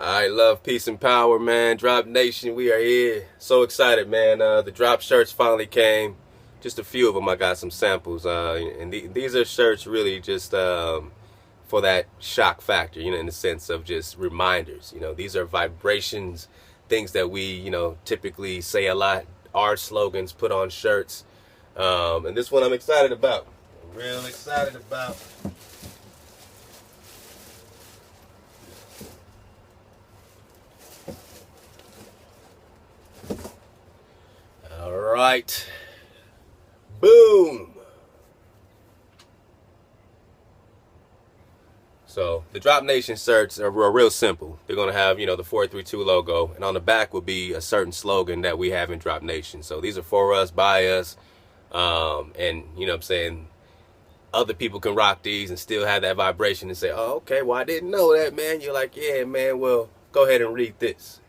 I love peace and power, man. Drop Nation, we are here. So excited, man. The drop shirts finally came. Just a few of them. I got some samples, and these are shirts really just for that shock factor, in the sense of just reminders. These are vibrations, things that we, typically say a lot. Our slogans put on shirts, and this one I'm excited about. I'm real excited about. All right. Boom. So the Drop Nation shirts are real simple. They're going to have, the 432 logo. And on the back will be a certain slogan that we have in Drop Nation. So these are for us, by us. And, what I'm saying, other people can rock these and still have that vibration and say, oh, okay, well, I didn't know that, man. You're like, yeah, man, well, go ahead and read this.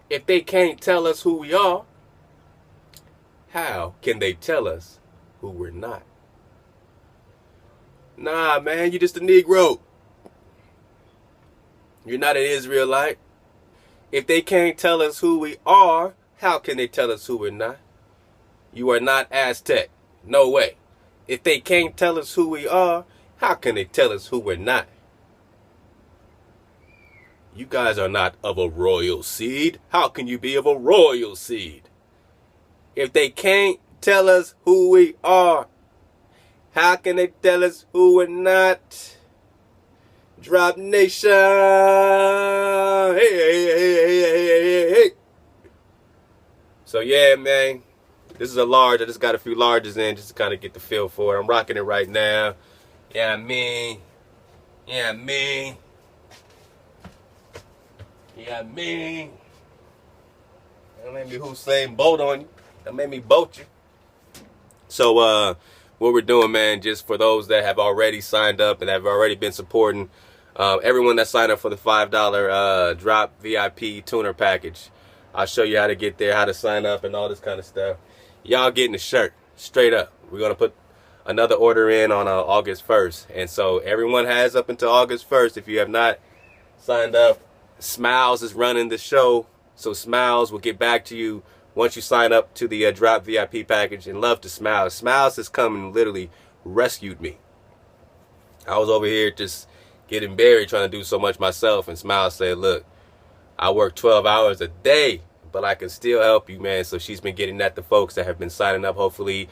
If they can't tell us who we are, how can they tell us who we're not? Nah, man, you're just a Negro. You're not an Israelite. If they can't tell us who we are, how can they tell us who we're not? You are not Aztec. No way. If they can't tell us who we are, how can they tell us who we're not? You guys are not of a royal seed. How can you be of a royal seed? If they can't tell us who we are, how can they tell us who we're not? Drop Nation. Hey, hey, hey, hey, hey, hey. So yeah, man, this is a large. I just got a few larges in just to kind of get the feel for it. I'm rocking it right now. Yeah, me. Yeah, me. Yeah, me. That made me Hussein Bolt on you. That made me bolt you. So, what we're doing, man, just for those that have already signed up and have already been supporting, everyone that signed up for the $5 drop VIP tuner package, I'll show you how to get there, how to sign up, and all this kind of stuff. Y'all getting a shirt, straight up. We're going to put another order in on August 1st. And so everyone has up until August 1st. If you have not signed up, Smiles is running the show, so Smiles will get back to you once you sign up to the Drop VIP package. And love to Smiles. Smiles has come and literally rescued me. I was over here just getting buried trying to do so much myself, and Smiles said, look, I work 12 hours a day, but I can still help you, man. So she's been getting at the folks that have been signing up. Hopefully,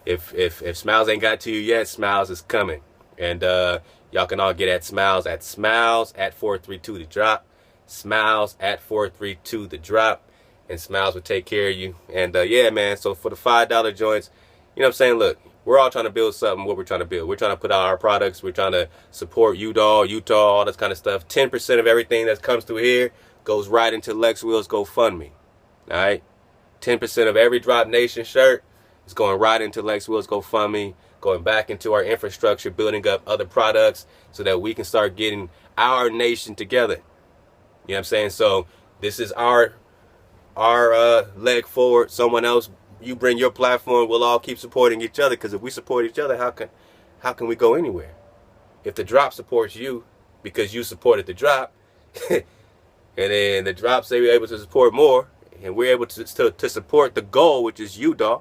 if Smiles ain't got to you yet, Smiles is coming. And y'all can all get at Smiles at 432 to drop. Smiles at 432 the drop, and Smiles will take care of you. And yeah, man, so for the $5 joints, what I'm saying, look, we're all trying to build something. What we're trying to build, we're trying to put out our products, we're trying to support Utah, all this kind of stuff. 10% of everything that comes through here goes right into Lex Will's GoFundMe. All right, 10% of every Drop Nation shirt is going right into Lex Will's GoFundMe, going back into our infrastructure, building up other products so that we can start getting our nation together. You know what I'm saying? So this is our leg forward. Someone else, you bring your platform, we'll all keep supporting each other, because if we support each other, how can we go anywhere? If the drop supports you because you supported the drop, and then the drop say we're able to support more, and we're able to support the goal, which is Utah,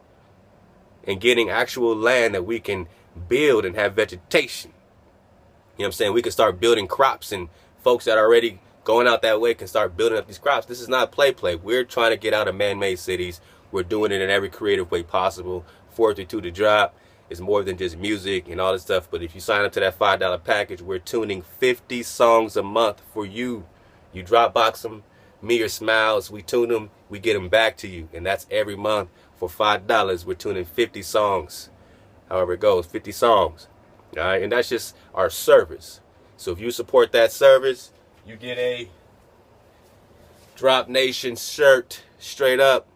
and getting actual land that we can build and have vegetation. You know what I'm saying? We can start building crops, and folks that are already going out that way can start building up these crops. This is not play. We're trying to get out of man-made cities. We're doing it in every creative way possible. 432 to drop is more than just music and all this stuff. But if you sign up to that $5 package, we're tuning 50 songs a month for you. You Dropbox them, me or Smiles, we tune them, we get them back to you. And that's every month for $5. We're tuning 50 songs. However it goes, 50 songs. All right, and that's just our service. So if you support that service, you get a Drop Nation shirt straight up.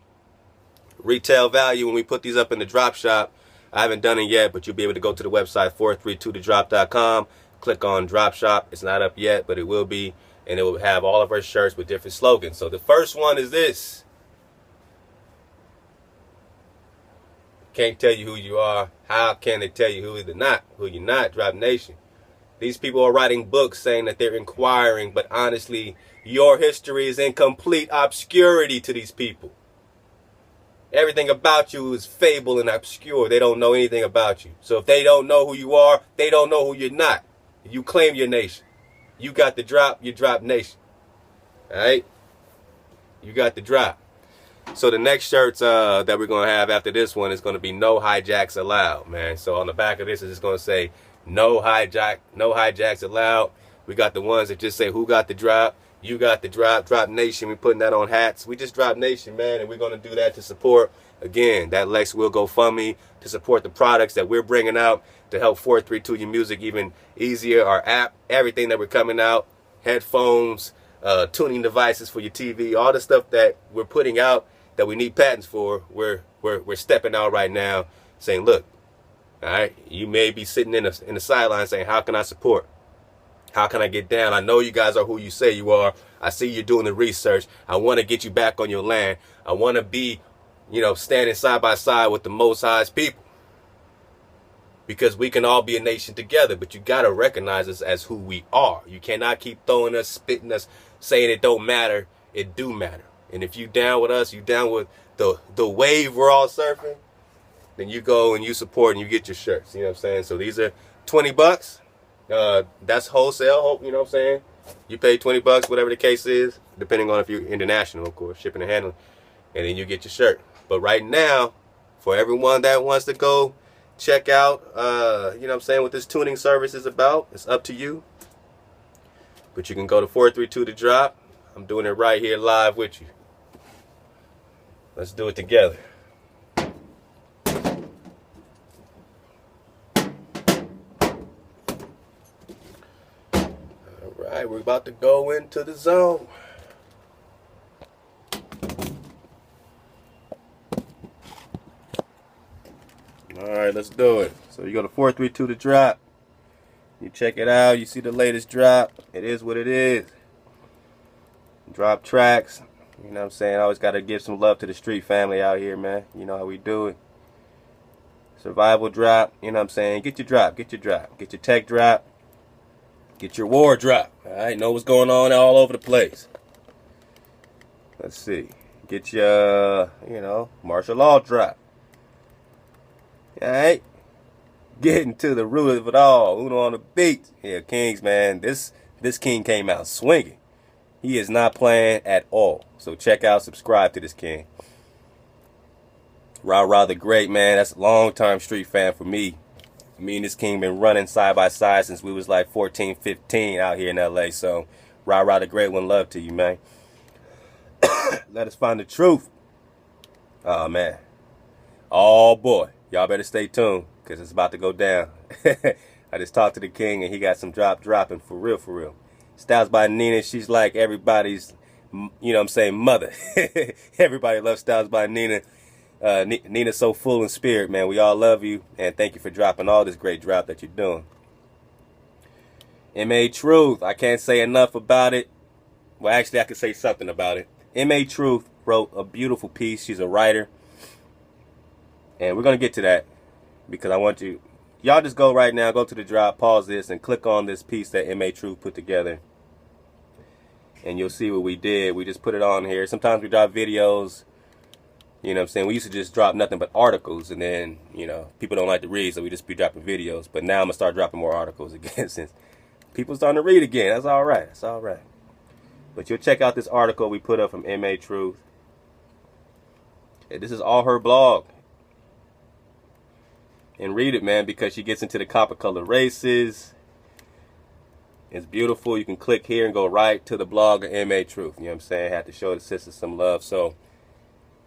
Retail value when we put these up in the drop shop. I haven't done it yet, but you'll be able to go to the website 432thedrop.com. Click on drop shop. It's not up yet, but it will be. And it will have all of our shirts with different slogans. So the first one is this. Can't tell you who you are. How can they tell you who you're not? Drop Nation. These people are writing books saying that they're inquiring, but honestly, your history is in complete obscurity to these people. Everything about you is fable and obscure. They don't know anything about you. So if they don't know who you are, they don't know who you're not. You claim your nation. You got the drop, you drop nation. All right? You got the drop. So the next shirts that we're going to have after this one is going to be no hijacks allowed, man. So on the back of this is just going to say no hijacks allowed. We got the ones that just say who got the drop. You got the drop nation. We're putting that on hats. We just drop nation, man, and we're going to do that to support, again, that Lex will GoFundMe, to support the products that we're bringing out to help 432 your music even easier. Our app, everything that we're coming out, headphones, tuning devices for your TV, all the stuff that we're putting out that we need patents for, we're stepping out right now saying, look, all right, you may be sitting in the sideline saying, how can I support? How can I get down? I know you guys are who you say you are. I see you're doing the research. I want to get you back on your land. I want to be, standing side by side with the Most High's people. Because we can all be a nation together, but you got to recognize us as who we are. You cannot keep throwing us, spitting us, saying it don't matter. It do matter. And if you down with us, you down with the wave we're all surfing, then you go and you support and you get your shirts. You know what I'm saying? So these are $20. That's wholesale, you know what I'm saying? You pay $20, whatever the case is, depending on if you're international, of course, shipping and handling, and then you get your shirt. But right now, for everyone that wants to go check out, you know what I'm saying, what this tuning service is about, it's up to you. But you can go to 432 to drop. I'm doing it right here live with you. Let's do it together. Alright, we're about to go into the zone. Alright, let's do it. So you go to 432 to drop. You check it out. You see the latest drop. It is what it is. Drop tracks. You know what I'm saying? I always got to give some love to the street family out here, man. You know how we do it. Survival drop. You know what I'm saying? Get your drop. Get your drop. Get your tech drop. Get your war drop. Alright, know what's going on all over the place. Let's see. Get your, martial law drop. Alright. Getting to the root of it all. Uno on the beat. Yeah, Kings, man. This king came out swinging. He is not playing at all. So check out, subscribe to this king. Rah the Great, man. That's a long-time street fan for me. Me and this king been running side by side since we was like 14, 15 out here in LA. So Rah the Great, one love to you, man. Let us find the truth. Oh, man. Oh, boy. Y'all better stay tuned because it's about to go down. I just talked to the king and he got some dropping for real, for real. Styles by Nina, she's like everybody's, mother. Everybody loves Styles by Nina. Nina's so full in spirit, man. We all love you, and thank you for dropping all this great drop that you're doing. M.A. Truth, I can't say enough about it. Well, actually, I could say something about it. M.A. Truth wrote a beautiful piece. She's a writer. And we're going to get to that because I want you... Y'all just go right now, go to the drop, pause this, and click on this piece that M.A. Truth put together. And you'll see what we did. We just put it on here. Sometimes we drop videos. You know what I'm saying? We used to just drop nothing but articles. And then, people don't like to read, so we just be dropping videos. But now I'm going to start dropping more articles again since people starting to read again. That's all right. That's all right. But you'll check out this article we put up from M.A. Truth. And this is all her blog. And read it, man, because she gets into the copper color races. It's beautiful. You can click here and go right to the blog of M.A. Truth. You know what I'm saying? I had to show the sisters some love. So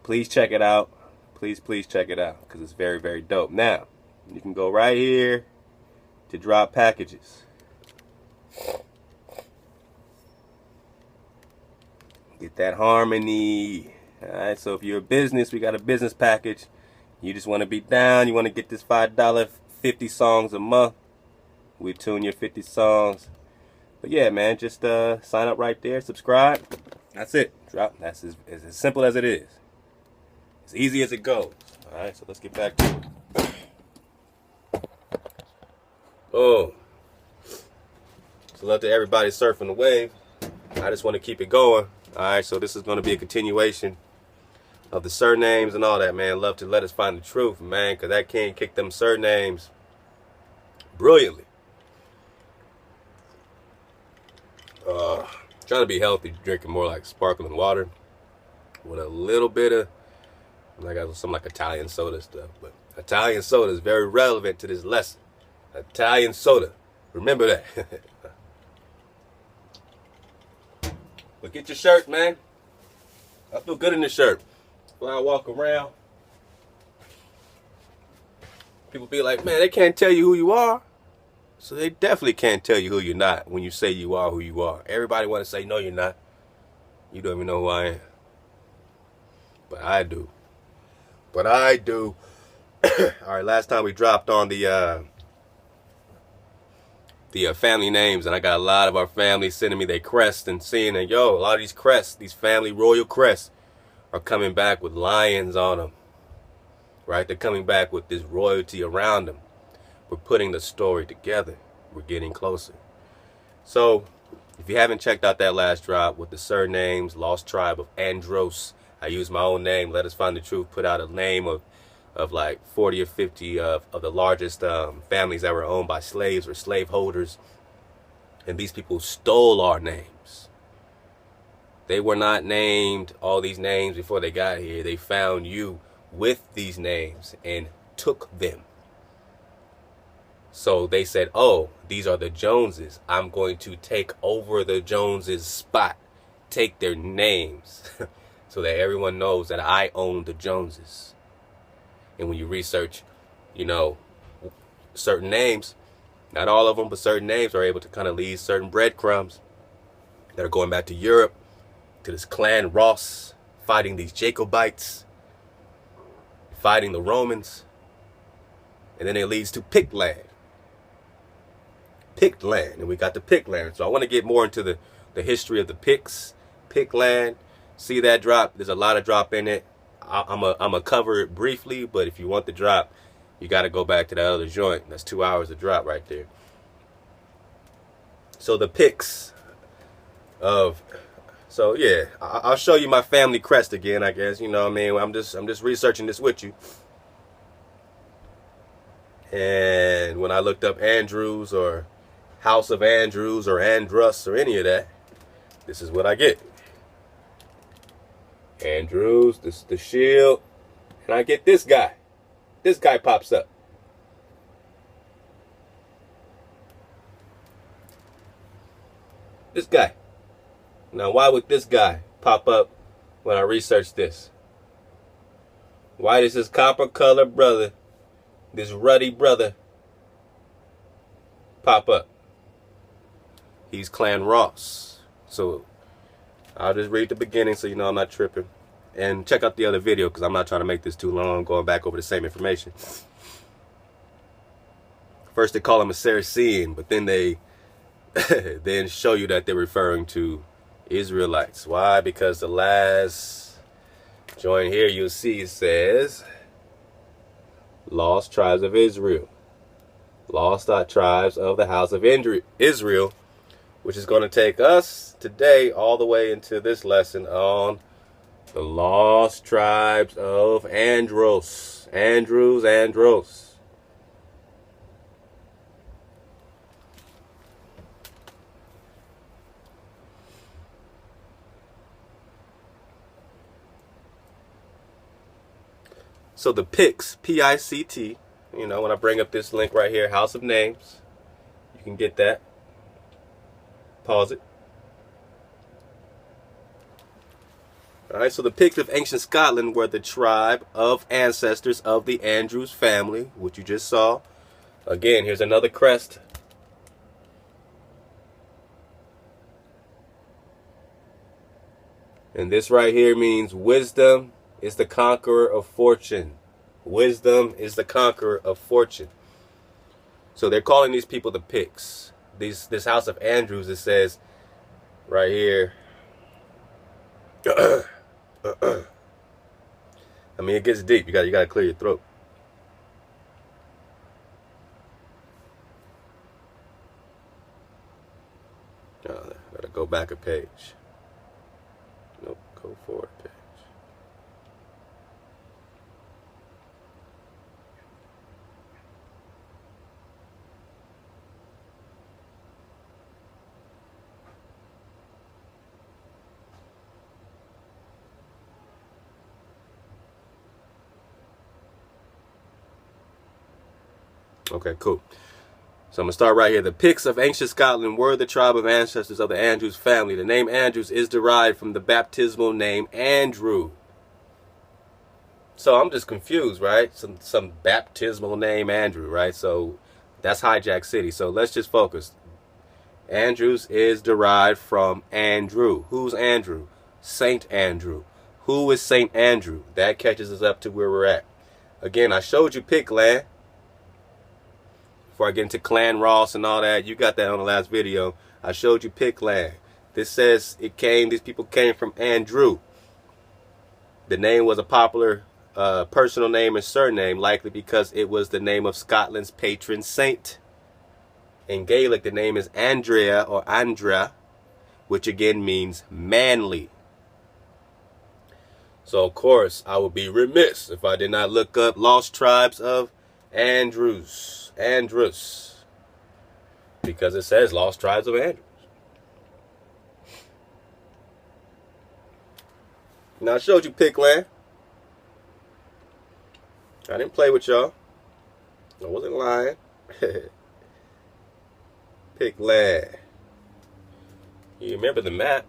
please check it out. Please check it out because it's very, very dope. Now, you can go right here to drop packages. Get that harmony. All right, so if you're a business, we got a business package. You just want to be down. You want to get this $5, 50 songs a month. We tune your 50 songs. But yeah, man, just sign up right there. Subscribe. That's it. Drop. That's as simple as it is. As easy as it goes. All right, so let's get back to it. Oh. So love to everybody surfing the wave. I just want to keep it going. All right, so this is going to be a continuation of the surnames and all that, man. Love to let us find the truth, man, because that king kicked them surnames brilliantly. Trying to be healthy, drinking more like sparkling water with a little bit of some like Italian soda stuff. But Italian soda is very relevant to this lesson. Italian soda, remember that. But get your shirt, man. I feel good in this shirt. When I walk around, people be like, man, they can't tell you who you are. So they definitely can't tell you who you're not when you say you are who you are. Everybody want to say, no, you're not. You don't even know who I am. But I do. But I do. All right, last time we dropped on the family names, and I got a lot of our family sending me their crests and seeing that, yo, a lot of these crests, these family royal crests, are coming back with lions on them. Right? They're coming back with this royalty around them. We're putting the story together. We're getting closer. So, if you haven't checked out that last drop with the surnames, Lost Tribe of Andros, I used my own name, Let Us Find the Truth, put out a name of like 40 or 50 of the largest families that were owned by slaves or slaveholders. And these people stole our names. They were not named all these names before they got here. They found you with these names and took them. So they said, oh, these are the Joneses. I'm going to take over the Joneses' spot. Take their names so that everyone knows that I own the Joneses. And when you research, you know, certain names, not all of them, but certain names are able to kind of leave certain breadcrumbs that are going back to Europe, to this clan Ross, fighting these Jacobites, fighting the Romans. And then it leads to Pictland. Pictland, and we got the Pictland. So I want to get more into the history of the Picts, Pictland. See that drop? There's a lot of drop in it. I'm a cover it briefly, but if you want the drop, you got to go back to that other joint. That's 2 hours of drop right there. So the Picts so yeah, I'll show you my family crest again, I guess. You know what I mean? I'm just researching this with you. And when I looked up Andrews or House of Andrews or Andros or any of that, this is what I get. Andrews, this is the shield, and I get this guy. This guy pops up. This guy. Now, why would this guy pop up when I research this? Why does this copper colored brother, this ruddy brother, pop up? He's Clan Ross. So I'll just read the beginning so you know I'm not tripping. And check out the other video because I'm not trying to make this too long, going back over the same information. First they call him a Saracen, but then they then show you that they're referring to Israelites. Why? Because the last joint here you'll see it says Lost Tribes of Israel. Lost tribes of the house of Israel, which is going to take us today all the way into this lesson on the Lost Tribes of Andros. Andros. So the Picts, P-I-C-T, you know, when I bring up this link right here, House of Names, you can get that. Pause it. Alright, so the Picts of ancient Scotland were the tribe of ancestors of the Andrews family, which you just saw. Again, here's another crest. And this right here means wisdom is the conqueror of fortune. Wisdom is the conqueror of fortune. So they're calling these people the Picts. This house of Andrews, it says right here. I mean, it gets deep. You got to clear your throat. Gotta go back a page. Nope, go forward a page. Okay, cool. So I'm going to start right here. The Picts of ancient Scotland were the tribe of ancestors of the Andrews family. The name Andrews is derived from the baptismal name Andrew. So I'm just confused, right? Some baptismal name Andrew, right? So that's Hijack City. So let's just focus. Andrews is derived from Andrew. Who's Andrew? Saint Andrew. Who is Saint Andrew? That catches us up to where we're at. Again, I showed you Pictland. Before I get into Clan Ross and all that, you got that on the last video. I showed you Pictland. This says these people came from Andrew. The name was a popular personal name and surname, likely because it was the name of Scotland's patron saint. In Gaelic, the name is Andrea or Andra, which again means manly. So, of course, I would be remiss if I did not look up lost tribes of Andros, because it says lost tribes of Andros. Now I showed you Pictland. I didn't play with y'all. I wasn't lying. Pictland. You remember the map?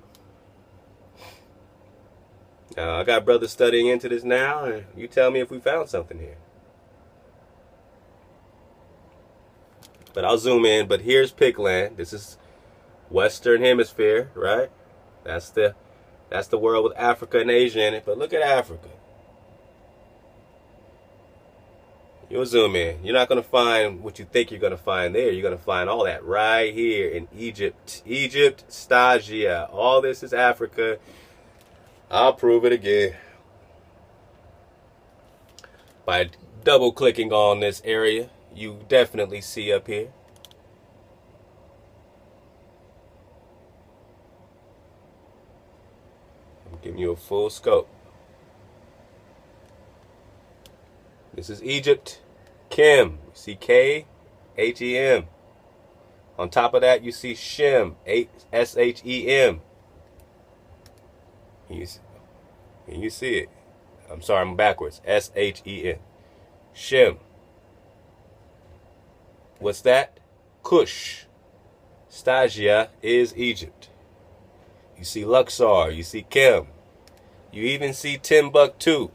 I got brothers studying into this now, and you tell me if we found something here. But I'll zoom in. But here's Pictland. This is Western Hemisphere, right? That's the world with Africa and Asia in it. But look at Africa. You'll zoom in. You're not going to find what you think you're going to find there. You're going to find all that right here in Egypt. Egypt, Stagia. All this is Africa. I'll prove it again by double clicking on this area. You definitely see up here. I'm giving you a full scope. This is Egypt. Kim. You see K-H-E-M. On top of that, you see Shem. S-H-E-M. You see it. I'm sorry, I'm backwards. S-H-E-M. Shem. What's that? Cush. Stagia is Egypt. You see Luxor. You see Kim. You even see Timbuktu.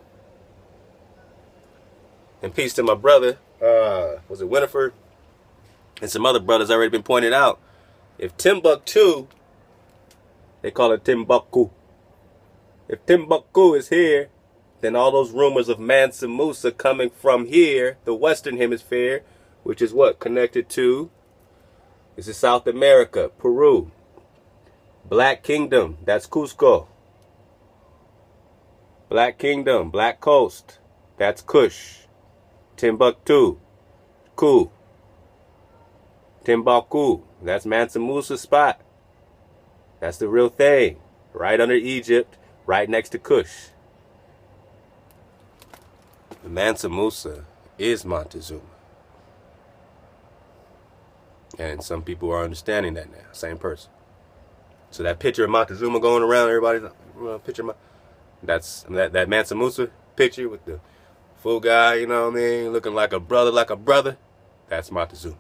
And peace to my brother. Was it Winifred? And some other brothers already been pointed out. If Timbuktu, they call it Timbuktu. If Timbuktu is here, then all those rumors of Mansa Musa coming from here, the Western Hemisphere, which is what? Connected to, this is South America, Peru. Black Kingdom, that's Cuzco. Black Kingdom, Black Coast, that's Kush. Timbuktu, Ku. Timbuktu, that's Mansa Musa's spot. That's the real thing. Right under Egypt, right next to Kush. The Mansa Musa is Montezuma. And some people are understanding that now. Same person. So that picture of Montezuma going around, everybody's picture of that Mansa Musa picture with the full guy, you know what I mean, looking like a brother. That's Montezuma.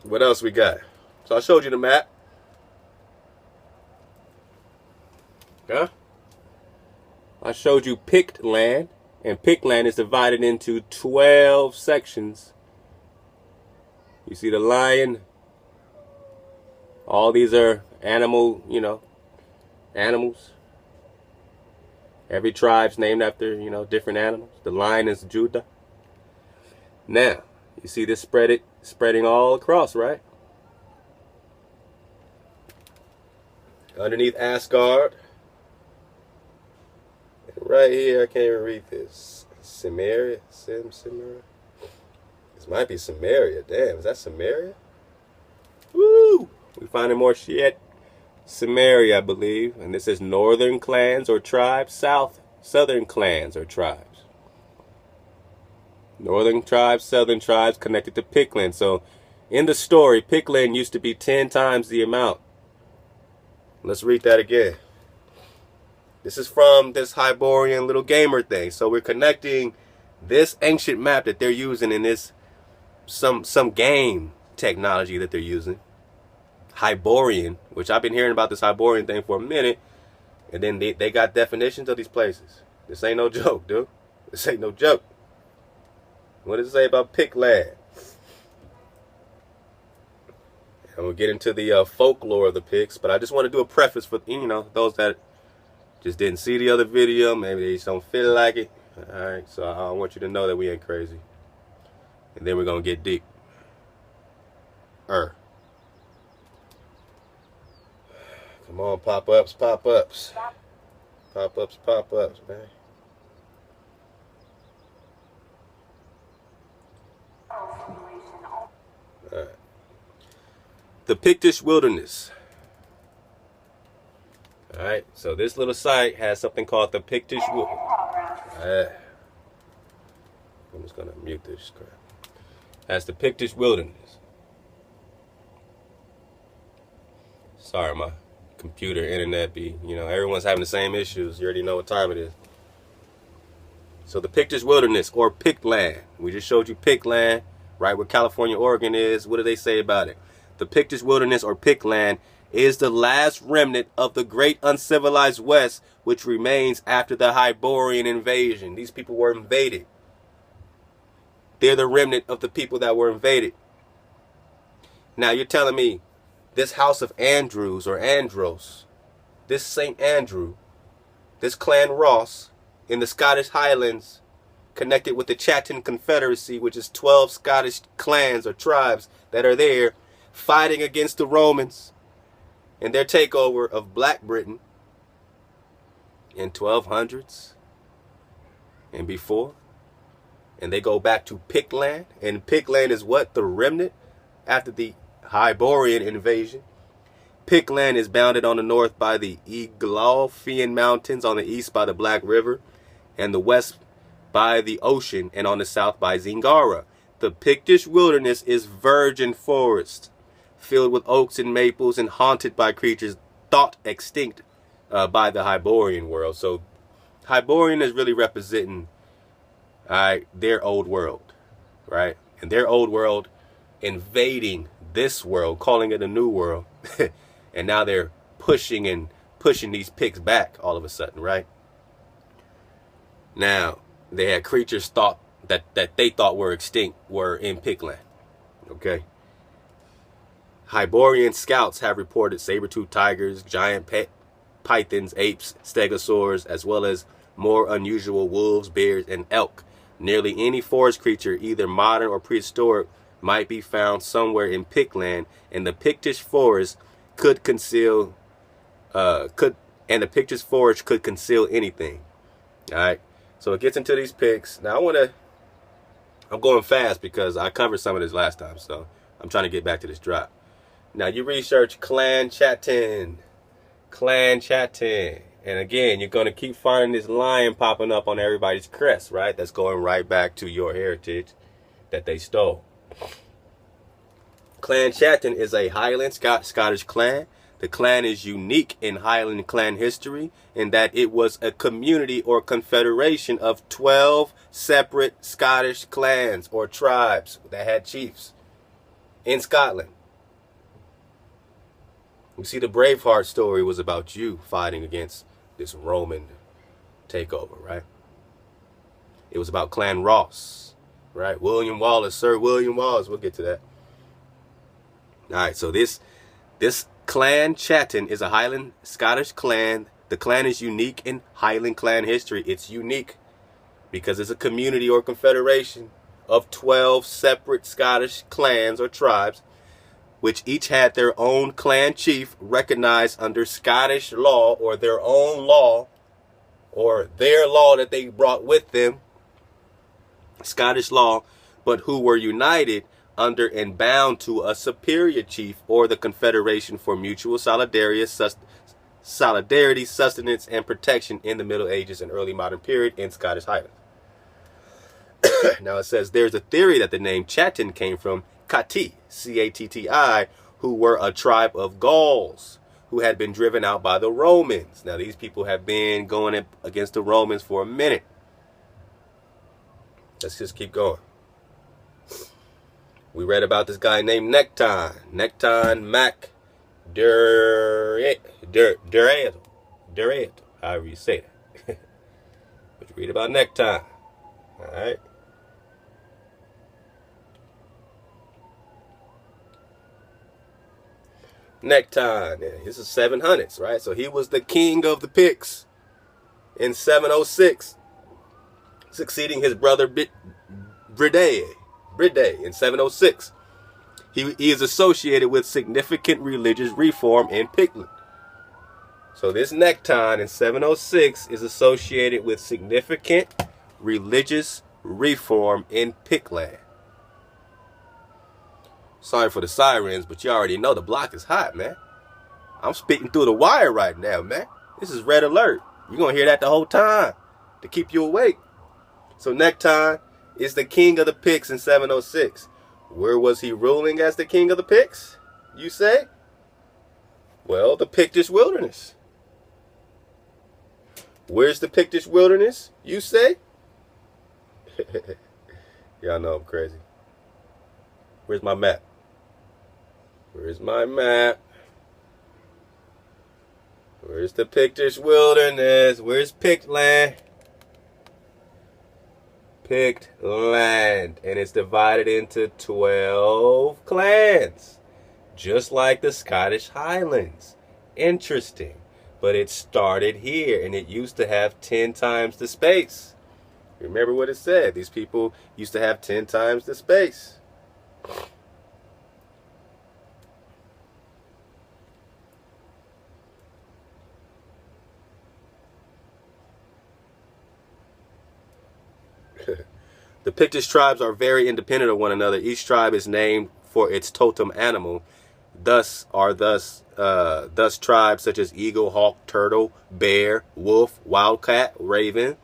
What else we got? So I showed you the map. Huh? I showed you Pictland. And Pictland is divided into 12 sections. You see the lion. All these are animals. Every tribe's named after, different animals. The lion is Judah. Now, you see this spreading all across, right? Underneath Asgard. Right here, I can't even read this. Samaria? Samaria? This might be Samaria. Damn, is that Samaria? Woo! We finding more shit. Samaria, I believe. And this is northern clans or tribes, southern clans or tribes. Northern tribes, southern tribes connected to Pictland. So in the story, Pictland used to be 10 times the amount. Let's read that again. This is from this Hyborian little gamer thing. So we're connecting this ancient map that they're using in this some game technology that they're using. Hyborian, which I've been hearing about this Hyborian thing for a minute. And then they got definitions of these places. This ain't no joke, dude. This ain't no joke. What does it say about Pictland? And we'll get into the folklore of the Picts, but I just want to do a preface for, you know, those that just didn't see the other video. Maybe they just don't feel like it. All right, so I want you to know that we ain't crazy. And then we're going to get deep. Come on, pop-ups, pop-ups. Pop-ups, pop-ups, man. Alright. The Pictish wilderness. Alright, so this little site has something called the Pictish wilderness. I'm just going to mute this crap. That's the Pictish wilderness. Sorry, my computer, internet be, you know, everyone's having the same issues. You already know what time it is. So the Pictish wilderness, or Pictland. We just showed you Pictland, right where California, Oregon is. What do they say about it? The Pictish wilderness, or Pictland, is the last remnant of the great uncivilized West, which remains after the Hyborian invasion. These people were invaded. They're the remnant of the people that were invaded. Now you're telling me this house of Andrews or Andros, this St. Andrew, this Clan Ross in the Scottish Highlands, connected with the Chatton Confederacy, which is 12 Scottish clans or tribes that are there fighting against the Romans in their takeover of Black Britain in 1200s and before. And they go back to Pictland. And Pictland is what? The remnant after the Hyborian invasion. Pictland is bounded on the north by the Eglolfian Mountains, on the east by the Black River, and the west by the ocean, and on the south by Zingara. The Pictish wilderness is virgin forest, filled with oaks and maples and haunted by creatures thought extinct by the Hyborian world. So Hyborian is really representing their old world, right? And their old world invading this world, calling it a new world. And now they're pushing these Picts back all of a sudden, right? Now, they had creatures thought that they thought were extinct were in Pictland. Okay. Hyborian scouts have reported saber-toothed tigers, giant pythons, apes, stegosaurs, as well as more unusual wolves, bears, and elk. Nearly any forest creature, either modern or prehistoric, might be found somewhere in Pictland, and the Pictish forest could conceal anything. All right. So it gets into these Picts. Now I'm going fast because I covered some of this last time, so I'm trying to get back to this drop. Now you research Clan Chatton. And again, you're going to keep finding this lion popping up on everybody's crest, right? That's going right back to your heritage that they stole. Clan Chatton is a Highland Scottish clan. The clan is unique in Highland clan history in that it was a community or confederation of 12 separate Scottish clans or tribes that had chiefs in Scotland. You see, the Braveheart story was about you fighting against this Roman takeover, right? It was about Clan Ross, right? William Wallace, Sir William Wallace. We'll get to that. All right, so this Clan Chatton is a Highland Scottish clan. The clan is unique in Highland clan history. It's unique because it's a community or confederation of 12 separate Scottish clans or tribes, which each had their own clan chief recognized under Scottish law, or their own law, or their law that they brought with them, Scottish law, but who were united under and bound to a superior chief or the confederation for mutual solidarity, sustenance, and protection in the Middle Ages and early modern period in Scottish Highlands. Now it says there's a theory that the name Chatton came from Catti, C-A-T-T-I, who were a tribe of Gauls who had been driven out by the Romans. Now these people have been going against the Romans for a minute. Let's just keep going. We read about this guy named Necton Mac Durant, however you say that. But you read about Necton. All right. Necton, this is 700s, right? So he was the king of the Picts in 706, succeeding his brother Bride in 706. He is associated with significant religious reform in Pictland. So this Necton in 706 is associated with significant religious reform in Pictland. Sorry for the sirens, but you already know the block is hot, man. I'm spitting through the wire right now, man. This is red alert. You're going to hear that the whole time to keep you awake. So Necton is the king of the Picts in 706. Where was he ruling as the king of the Picts, you say? Well, the Pictish wilderness. Where's the Pictish wilderness, you say? Y'all know I'm crazy. Where's my map? Where's my map? Where's the Pictish wilderness? Where's Pictland? Pictland. And it's divided into 12 clans. Just like the Scottish Highlands. Interesting. But it started here, and it used to have 10 times the space. Remember what it said. These people used to have 10 times the space. The Pictish tribes are very independent of one another. Each tribe is named for its totem animal. Thus tribes such as eagle, hawk, turtle, bear, wolf, wildcat, raven.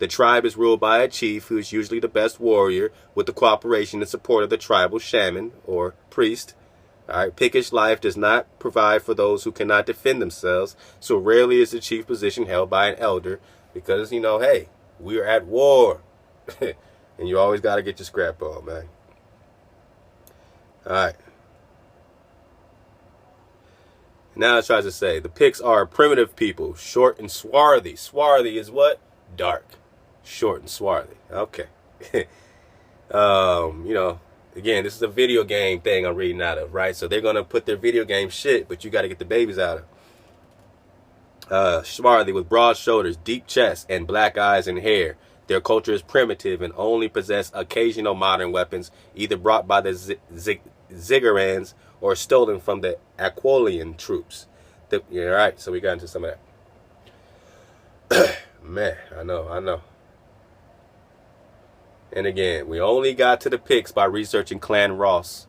The tribe is ruled by a chief who is usually the best warrior with the cooperation and support of the tribal shaman or priest. All right, Pictish life does not provide for those who cannot defend themselves, so rarely is the chief position held by an elder because, you know, hey, we are at war. And you always got to get your scrap on, man. All right. Now it tries to say, the Picts are a primitive people, short and swarthy. Swarthy is what? Dark. Short and swarthy. Okay. You know, again, this is a video game thing I'm reading out of, right? So they're going to put their video game shit, but you got to get the babies out of. Swarthy with broad shoulders, deep chest, and black eyes and hair. Their culture is primitive and only possess occasional modern weapons, either brought by the Zigurans or stolen from the Aquolian troops. Yeah, all right, so we got into some of that. Man, I know. And again, we only got to the Picts by researching Clan Ross,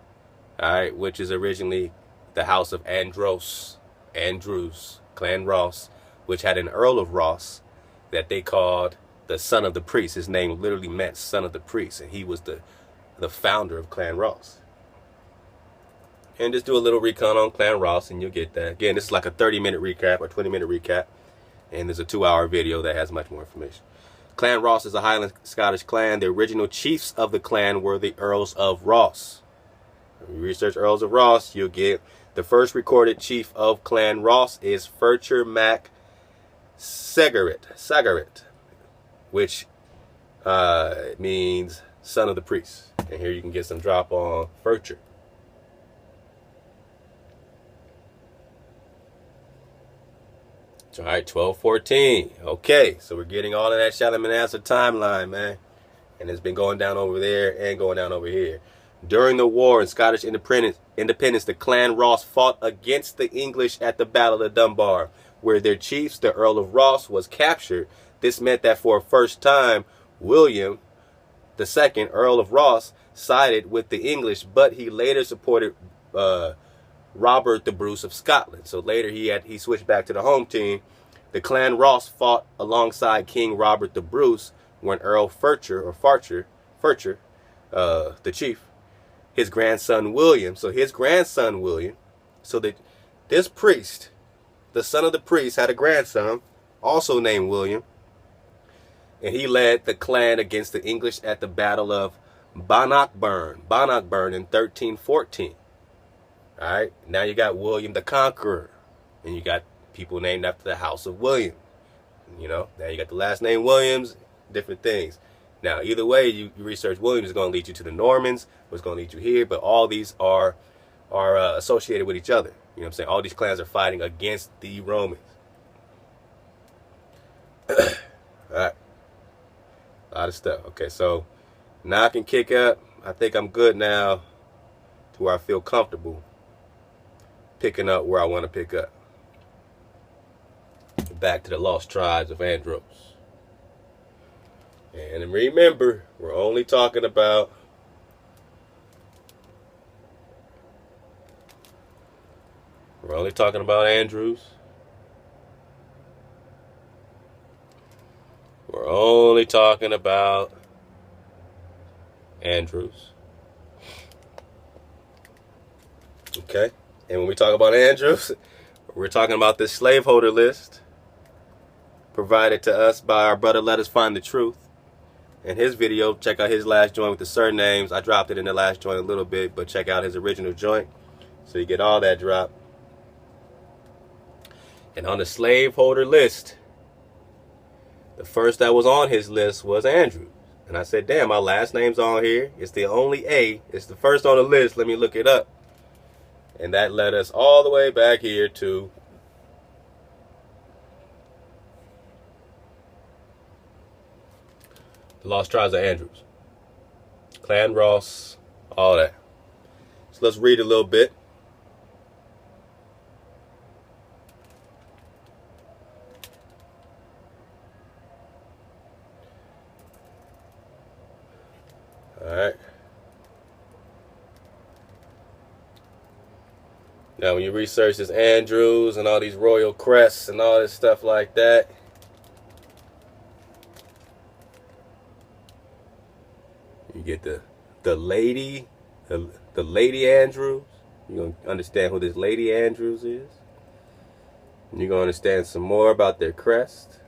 all right, which is originally the house of Andros, Clan Ross, which had an Earl of Ross that they called the son of the priest. His name literally meant son of the priest, and he was the founder of Clan Ross. And just do a little recon on Clan Ross, and you'll get that. Again, this is like a 30-minute recap or 20-minute recap, and there's a 2-hour video that has much more information. Clan Ross is a Highland Scottish clan. The original chiefs of the clan were the Earls of Ross. When you research Earls of Ross, you'll get the first recorded chief of Clan Ross is Furcher Mac Sagarit, which means son of the priest. And here you can get some drop on Furcher. All right, 1214. Okay, so we're getting all of that Menasseh timeline, man. And it's been going down over there and going down over here. During the war in Scottish independence, the Clan Ross fought against the English at the Battle of Dunbar, where their chiefs, the Earl of Ross, was captured. This meant that for a first time, William II, Earl of Ross, sided with the English, but he later supported Robert the Bruce of Scotland. So later he switched back to the home team. The Clan Ross fought alongside King Robert the Bruce when Earl Furcher, the chief, his grandson William. So his grandson William, so that this priest, the son of the priest, had a grandson also named William, and he led the clan against the English at the Battle of Bannockburn in 1314. All right, now you got William the Conqueror, and you got people named after the House of William. You know, now you got the last name Williams, different things. Now, either way, you research Williams is going to lead you to the Normans, what's going to lead you here, but all these are associated with each other. You know what I'm saying? All these clans are fighting against the Romans. All right. A lot of stuff. Okay, so now I can kick up. I think I'm good now to where I feel comfortable picking up where I want to pick up. Back to the lost tribes of Andros. And remember, we're only talking about Andrews. We're only talking about Andrews. Okay? And when we talk about Andrews, we're talking about this slaveholder list provided to us by our brother Let Us Find the Truth. In his video, check out his last joint with the surnames. I dropped it in the last joint a little bit, but check out his original joint so you get all that drop. And on the slaveholder list, the first that was on his list was Andrew. And I said, damn, my last name's on here. It's the only A. It's the first on the list. Let me look it up. And that led us all the way back here to the Lost Tribes of Andrews. Clan Ross, all that. So let's read a little bit. Alright. Now when you research this Andrews and all these royal crests and all this stuff like that, you get the lady Andrews. You're going to understand who this lady Andrews is. And you're going to understand some more about their crest.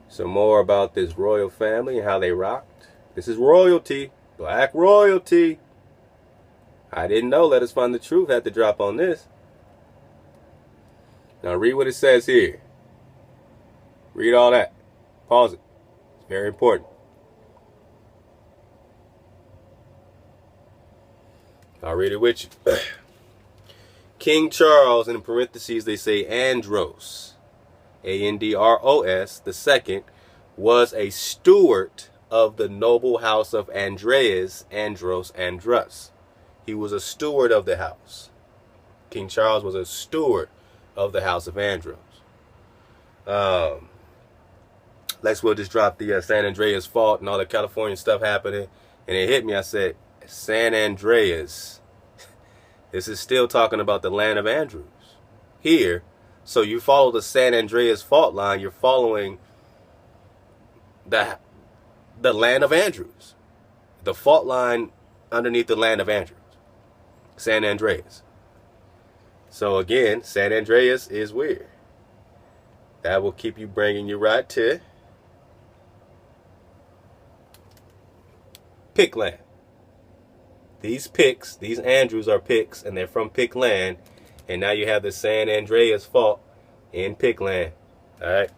Some more about this royal family and how they rocked. This is royalty. Black royalty. I didn't know Let Us Find the Truth had to drop on this. Now read what it says here. Read all that. Pause it. It's very important. I'll read it with you. King Charles, in parentheses they say Andros, Andros, the second, was a steward of the noble house of Andros. He was a steward of the house. King Charles was a steward of the house of Andros. Lex will just drop the San Andreas fault and all the California stuff happening, and it hit me. I said, San Andreas. This is still talking about the land of Andrews here. So you follow the San Andreas fault line, you're following the land of Andrews. The fault line underneath the land of Andrews. San Andreas. So again, San Andreas is weird. That will keep you bringing you right to Pictland. These Picts, these Andrews are Picts, and they're from Pictland. And now you have the San Andreas fault in Pictland. Alright?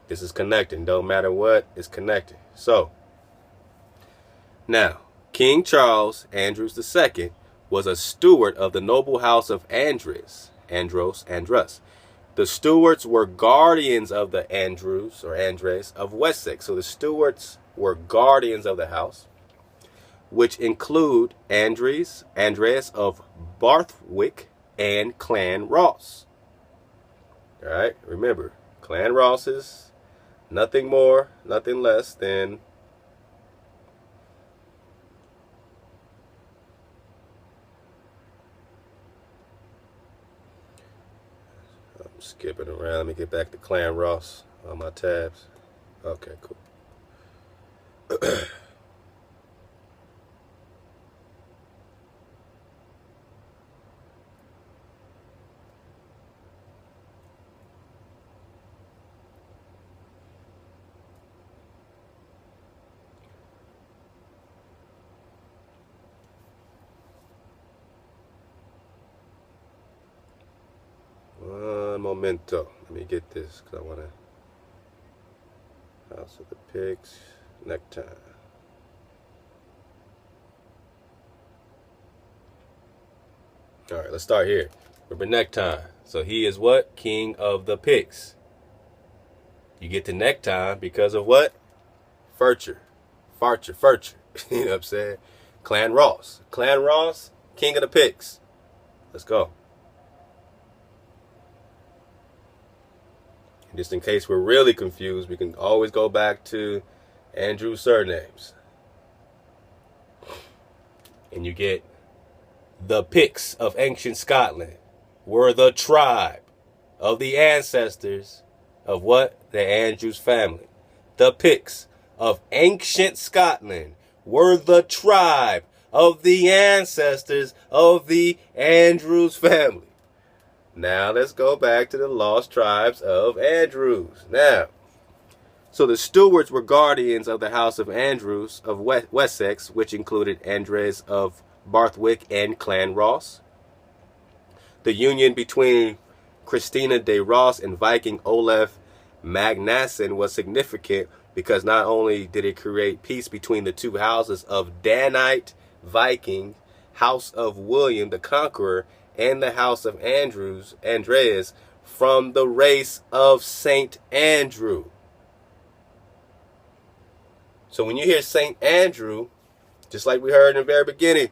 This is connecting. Don't matter what, it's connecting. So, now, King Charles Andros II was a steward of the noble house of Andros. The stewards were guardians of the Andrews of Wessex. So the stewards were guardians of the house, which include Andres of Barthwick and Clan Ross. All right, remember, Clan Ross is nothing more, nothing less than Skipping around. Let me get back to Clan Ross on my tabs. Okay, cool. One momento. Let me get this because I want to. House of the Picts. Necktie. All right, let's start here. Remember necktie. So he is what? King of the Picts. You get the necktie because of what? Furcher. You know what I'm saying? Clan Ross. Clan Ross, King of the Picts. Let's go. Just in case we're really confused, we can always go back to Andrew's surnames. And you get the Picts of ancient Scotland were the tribe of the ancestors of what? The Andrews family. The Picts of ancient Scotland were the tribe of the ancestors of the Andrews family. Now let's go back to the lost tribes of Andrews. Now, so the stewards were guardians of the house of Andrews of Wessex, which included Andres of Barthwick and Clan Ross. The union between Christina de Ross and Viking Olaf Magnusson was significant because not only did it create peace between the two houses of Danite Viking, House of William the Conqueror, and the house of Andreas from the race of Saint Andrew. So when you hear Saint Andrew, just like we heard in the very beginning,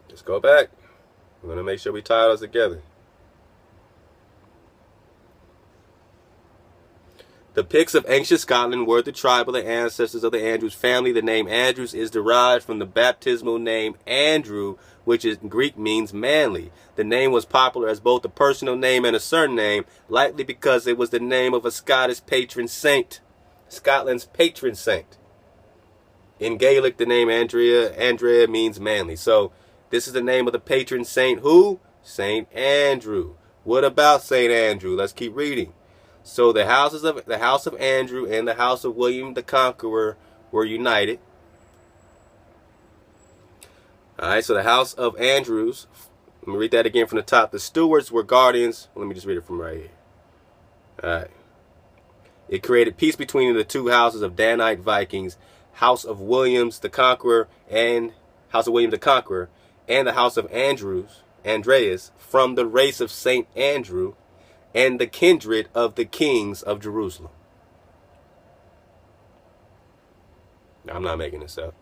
just go back. We're going to make sure we tie those together. The Picts of ancient Scotland were the tribe of the ancestors of the Andrews family. The name Andrews is derived from the baptismal name Andrew, which in Greek means manly. The name was popular as both a personal name and a surname, likely because it was the name of a Scottish patron saint, Scotland's patron saint. In Gaelic, the name Andrea means manly. So this is the name of the patron saint who? Saint Andrew. What about Saint Andrew? Let's keep reading. So the house of Andrew and the house of William the Conqueror were united. All right, so the house of Andrews, let me read that again from the top. The stewards were guardians. Let me just read it from right here. All right. It created peace between the two houses of Danite Vikings, house of Williams the Conqueror and house of William the Conqueror, and the house of Andreas from the race of Saint Andrew, and the kindred of the kings of Jerusalem. Now, I'm not making this up.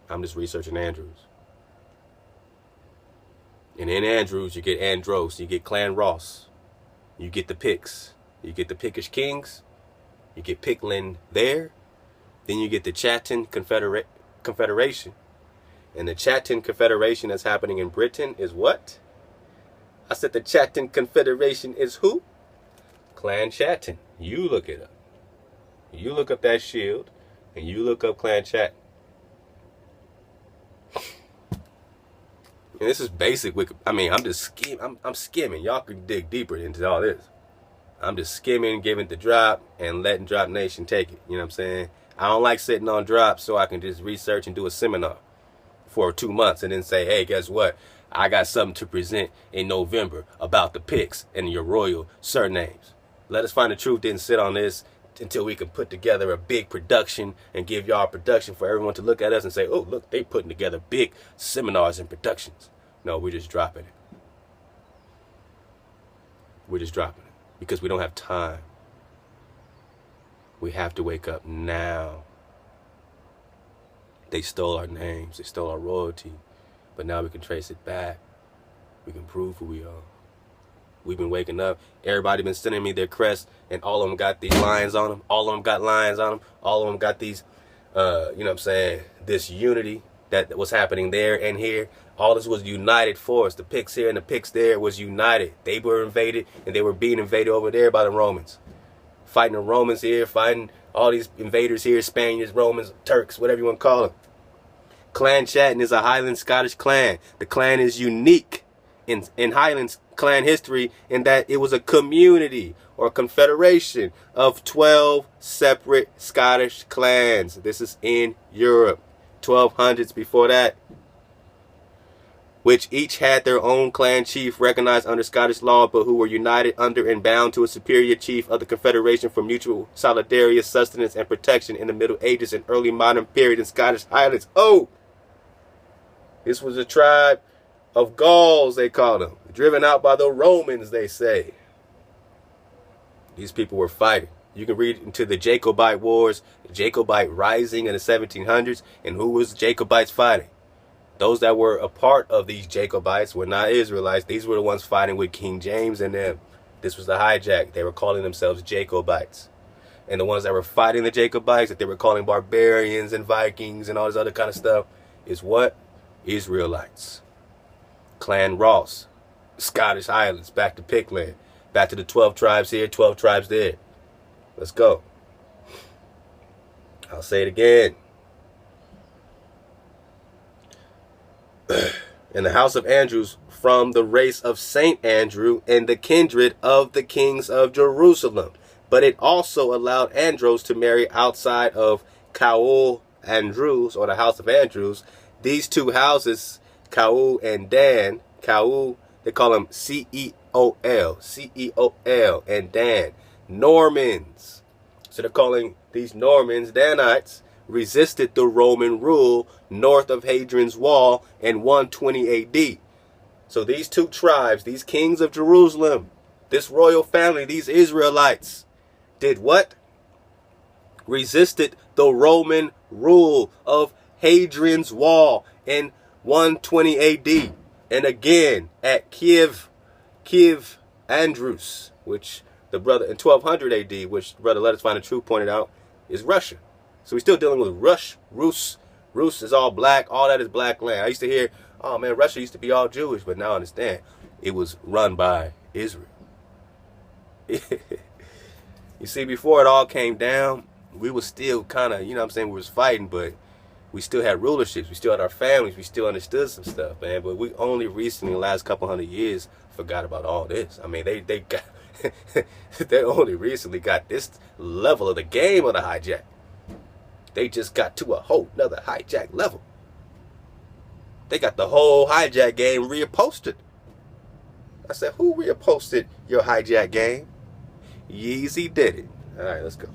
I'm just researching Andrews. And in Andrews, you get Andros, you get Clan Ross, you get the Picts, you get the Pictish kings, you get Pictland there, then you get the Chatton Confederation. And the Chatton Confederation that's happening in Britain is what? I said the Chatton Confederation is who? Clan Chatton. You look it up. You look up that shield, and you look up Clan Chatton. And this is basic. I'm just skimming. I'm skimming. Y'all can dig deeper into all this. I'm just skimming, giving the drop, and letting Drop Nation take it. You know what I'm saying? I don't like sitting on drops, so I can just research and do a seminar for 2 months and then say, hey, guess what? I got something to present in November about the Picts and your royal surnames. Let Us Find the Truth didn't sit on this until we could put together a big production and give y'all production for everyone to look at us and say, oh, look, they putting together big seminars and productions. No, we're just dropping it. We're just dropping it because we don't have time. We have to wake up now. They stole our names. They stole our royalty. But now we can trace it back. We can prove who we are. We've been waking up. Everybody been sending me their crests, and all of them got these lions on them. All of them got lions on them. All of them got these, you know what I'm saying, this unity. that was happening there and here. All this was united force. The Picts here and the Picts there was united. They were invaded, and they were being invaded over there by the Romans. Fighting the Romans here, fighting all these invaders here, Spaniards, Romans, Turks, whatever you want to call them. Clan Chatton is a Highland Scottish clan. The clan is unique in Highlands clan history in that it was a community or confederation of 12 separate Scottish clans. This is in Europe. 1200s before that, which each had their own clan chief recognized under Scottish law, but who were united under and bound to a superior chief of the confederation for mutual solidarity, sustenance, and protection in the Middle Ages and early modern period in Scottish Highlands. Oh! This was a tribe of Gauls, they called them. Driven out by the Romans, they say. These people were fighting. You can read into the Jacobite Wars, the Jacobite Rising in the 1700s, and who was Jacobites fighting? Those that were a part of these Jacobites were not Israelites. These were the ones fighting with King James and them. This was the hijack. They were calling themselves Jacobites. And the ones that were fighting the Jacobites, that they were calling barbarians and Vikings and all this other kind of stuff, is what? Israelites. Clan Ross. Scottish Highlands. Back to Pictland. Back to the 12 tribes here, 12 tribes there. Let's go. I'll say it again. In the house of Andros, from the race of Saint Andrew and the kindred of the kings of Jerusalem. But it also allowed Andros to marry outside of Seol Andros, or the house of Andros. These two houses, Seol and Dan, Seol, they call them Seol, C-E-O-L, and Dan, Normans. So they're calling these Normans Danites, resisted the Roman rule north of Hadrian's Wall in 120 AD. So these two tribes, these kings of Jerusalem, this royal family, these Israelites, did what? Resisted the Roman rule of Hadrian's Wall in 120 AD. And again at Kiev Andros, which the brother in 1200 AD, which Brother Let Us Find the Truth pointed out, is Russia. So we're still dealing with Rus. Rus is all black. All that is black land. I used to hear, oh man, Russia used to be all Jewish, but now I understand it was run by Israel. You see, before it all came down, we was still kind of, you know what I'm saying, we was fighting, but we still had rulerships. We still had our families. We still understood some stuff, man. But we only recently, in the last couple hundred years, forgot about all this. I mean, they got, they only recently got this level of the game of the hijack. They just got to a whole nother hijack level. They got the whole hijack game reposted. I said, who reposted your hijack game? Yeezy did it. All right, let's go.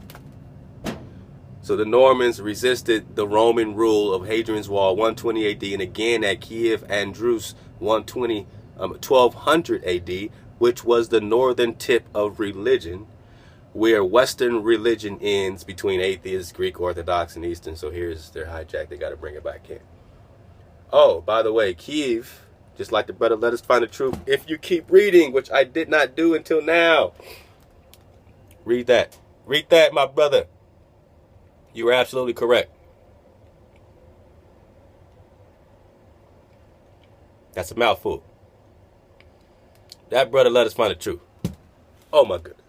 So the Normans resisted the Roman rule of Hadrian's Wall 120 AD and again at Kiev Andros 1200 AD, which was the northern tip of religion, where Western religion ends between atheists, Greek Orthodox, and Eastern. So here's their hijack. They got to bring it back in. Oh, by the way, Kiev, just like the brother Let Us Find the Truth, if you keep reading, which I did not do until now. Read that. Read that, my brother. You are absolutely correct. That's a mouthful. That brother Let Us Find the Truth. Oh my goodness.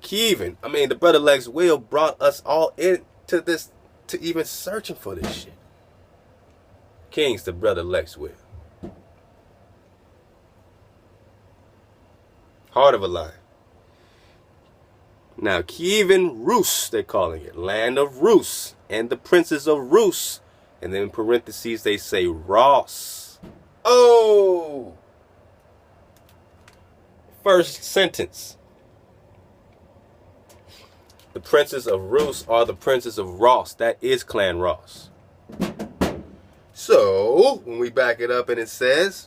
Kievan, I mean, the brother Lex Will brought us all into this, to even searching for this shit. King's the brother Lex Will. Heart of a lion. Now, Kievan Rus, they're calling it. Land of Rus. And the princes of Rus. And then in parentheses, they say Ross. Oh! First sentence. The princes of Rus are the princes of Ross. That is Clan Ross. So, when we back it up and it says,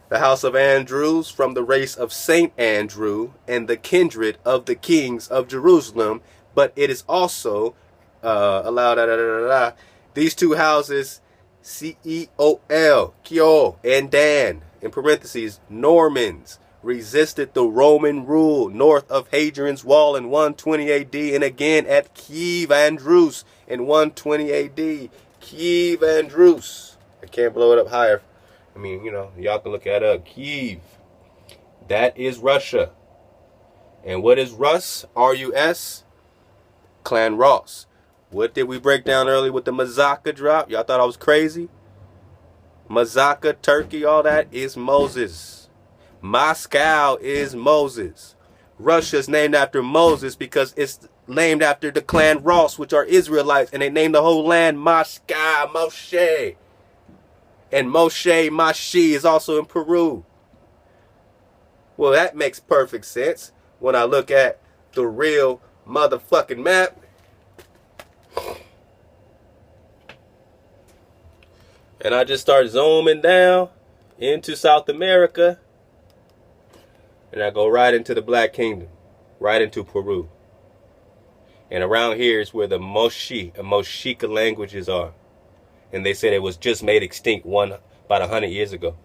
the house of Andros from the race of Saint Andrew and the kindred of the kings of Jerusalem, but it is also allowed, these two houses, Seol, Seol, and Dan, in parentheses, Normans, resisted the Roman rule north of Hadrian's Wall in 120 AD and again at Kiev Andros in 120 AD. Kiev Andros. I can't blow it up higher. I mean, you know, y'all can look that up. Kiev. That is Russia. And what is Rus? R-U-S? Clan Ross. What did we break down earlier with the Mazaka drop? Y'all thought I was crazy? Mazaka, Turkey, all that is Moses. Moscow is Moses. Russia's named after Moses because it's named after the clan Ross, which are Israelites, and they named the whole land Moscow, Moshe. And Moshe, Mashi is also in Peru. Well, that makes perfect sense when I look at the real motherfucking map. And I just start zooming down into South America. And I go right into the Black Kingdom. Right into Peru. And around here is where the Moshika languages are. And they said it was just made extinct about 100 years ago.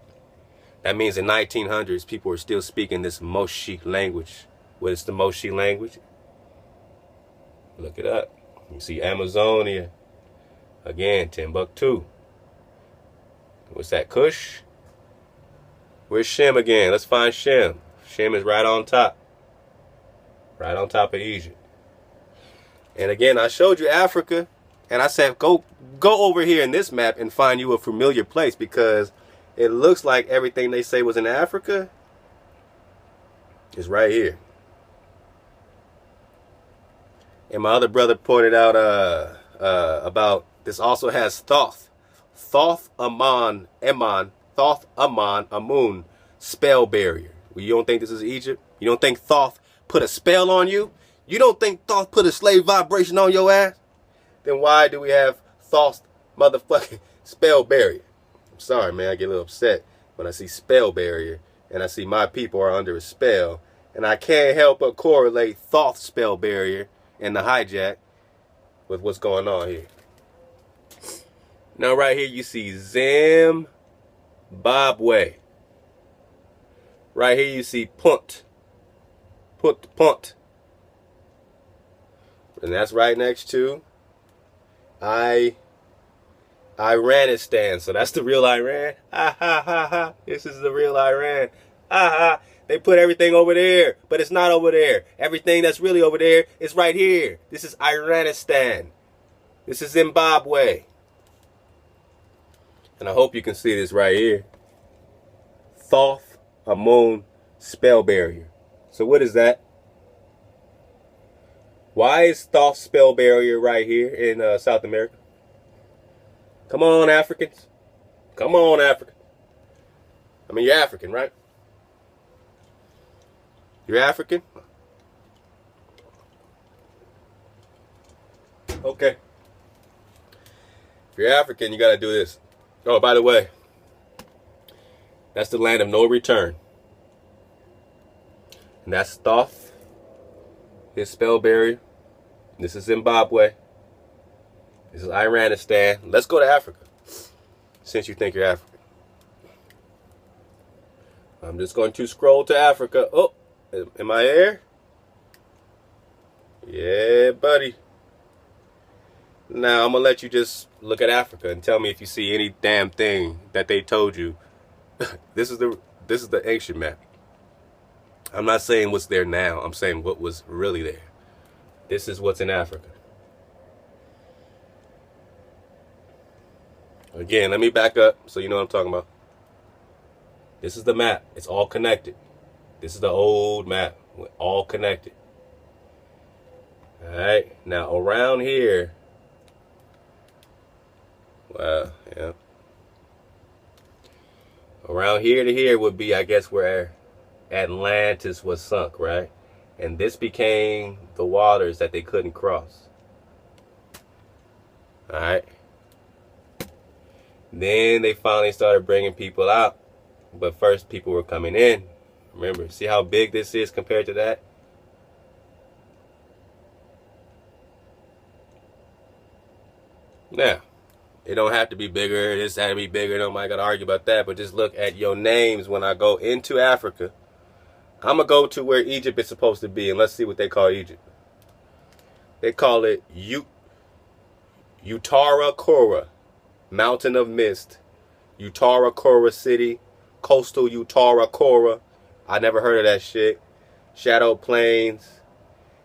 That means in 1900s, people were still speaking this Moshik language. What is the Moshik language? Look it up. You see Amazonia. Again, Timbuktu. What's that, Kush? Where's Shem again? Let's find Shem. Shem is right on top. Right on top of Egypt. And again, I showed you Africa. And I said, go over here in this map and find you a familiar place. Because it looks like everything they say was in Africa is right here. And my other brother pointed out about this also has Thoth. Thoth Amun, Amun, spell barrier. Well, you don't think this is Egypt? You don't think Thoth put a spell on you? You don't think Thoth put a slave vibration on your ass? Then why do we have Thoth's motherfucking spell barrier? I'm sorry, man. I get a little upset when I see spell barrier and I see my people are under a spell. And I can't help but correlate Thoth's spell barrier and the hijack with what's going on here. Now right here you see Zimbabwe. Right here you see Punt. And that's right next to Iranistan. So that's the real Iran. Ha ha ha ha. This is the real Iran. Ha ha. They put everything over there, but it's not over there. Everything that's really over there is right here. This is Iranistan. This is Zimbabwe. And I hope you can see this right here. Thoth Amun spell barrier. So what is that? Why is Thoth spell barrier right here in South America? Come on, Africans. Come on, Africans. I mean, you're African, right? You're African? Okay. If you're African, you got to do this. Oh, by the way, that's the land of no return. And that's Thoth, his spell barrier. This is Zimbabwe. This is Iranistan. Let's go to Africa, since you think you're African. I'm just going to scroll to Africa. Oh, am I there? Yeah, buddy. Now, I'm going to let you just look at Africa and tell me if you see any damn thing that they told you. This is the ancient map. I'm not saying what's there now. I'm saying what was really there. This is what's in Africa. Again, let me back up so you know what I'm talking about. This is the map. It's all connected. This is the old map. We're all connected. Alright. Now, around here. Wow, yeah. Around here to here would be, I guess, where Atlantis was sunk, right? And this became the waters that they couldn't cross. Alright. Then they finally started bringing people out. But first, people were coming in. Remember, see how big this is compared to that? Now, it don't have to be bigger. This had to be bigger. Nobody got to argue about that. But just look at your names when I go into Africa. I'm going to go to where Egypt is supposed to be. And let's see what they call Egypt. They call it Utara Kora, Mountain of Mist, Utara Kora City, Coastal Utara Kora. I never heard of that shit. Shadow Plains.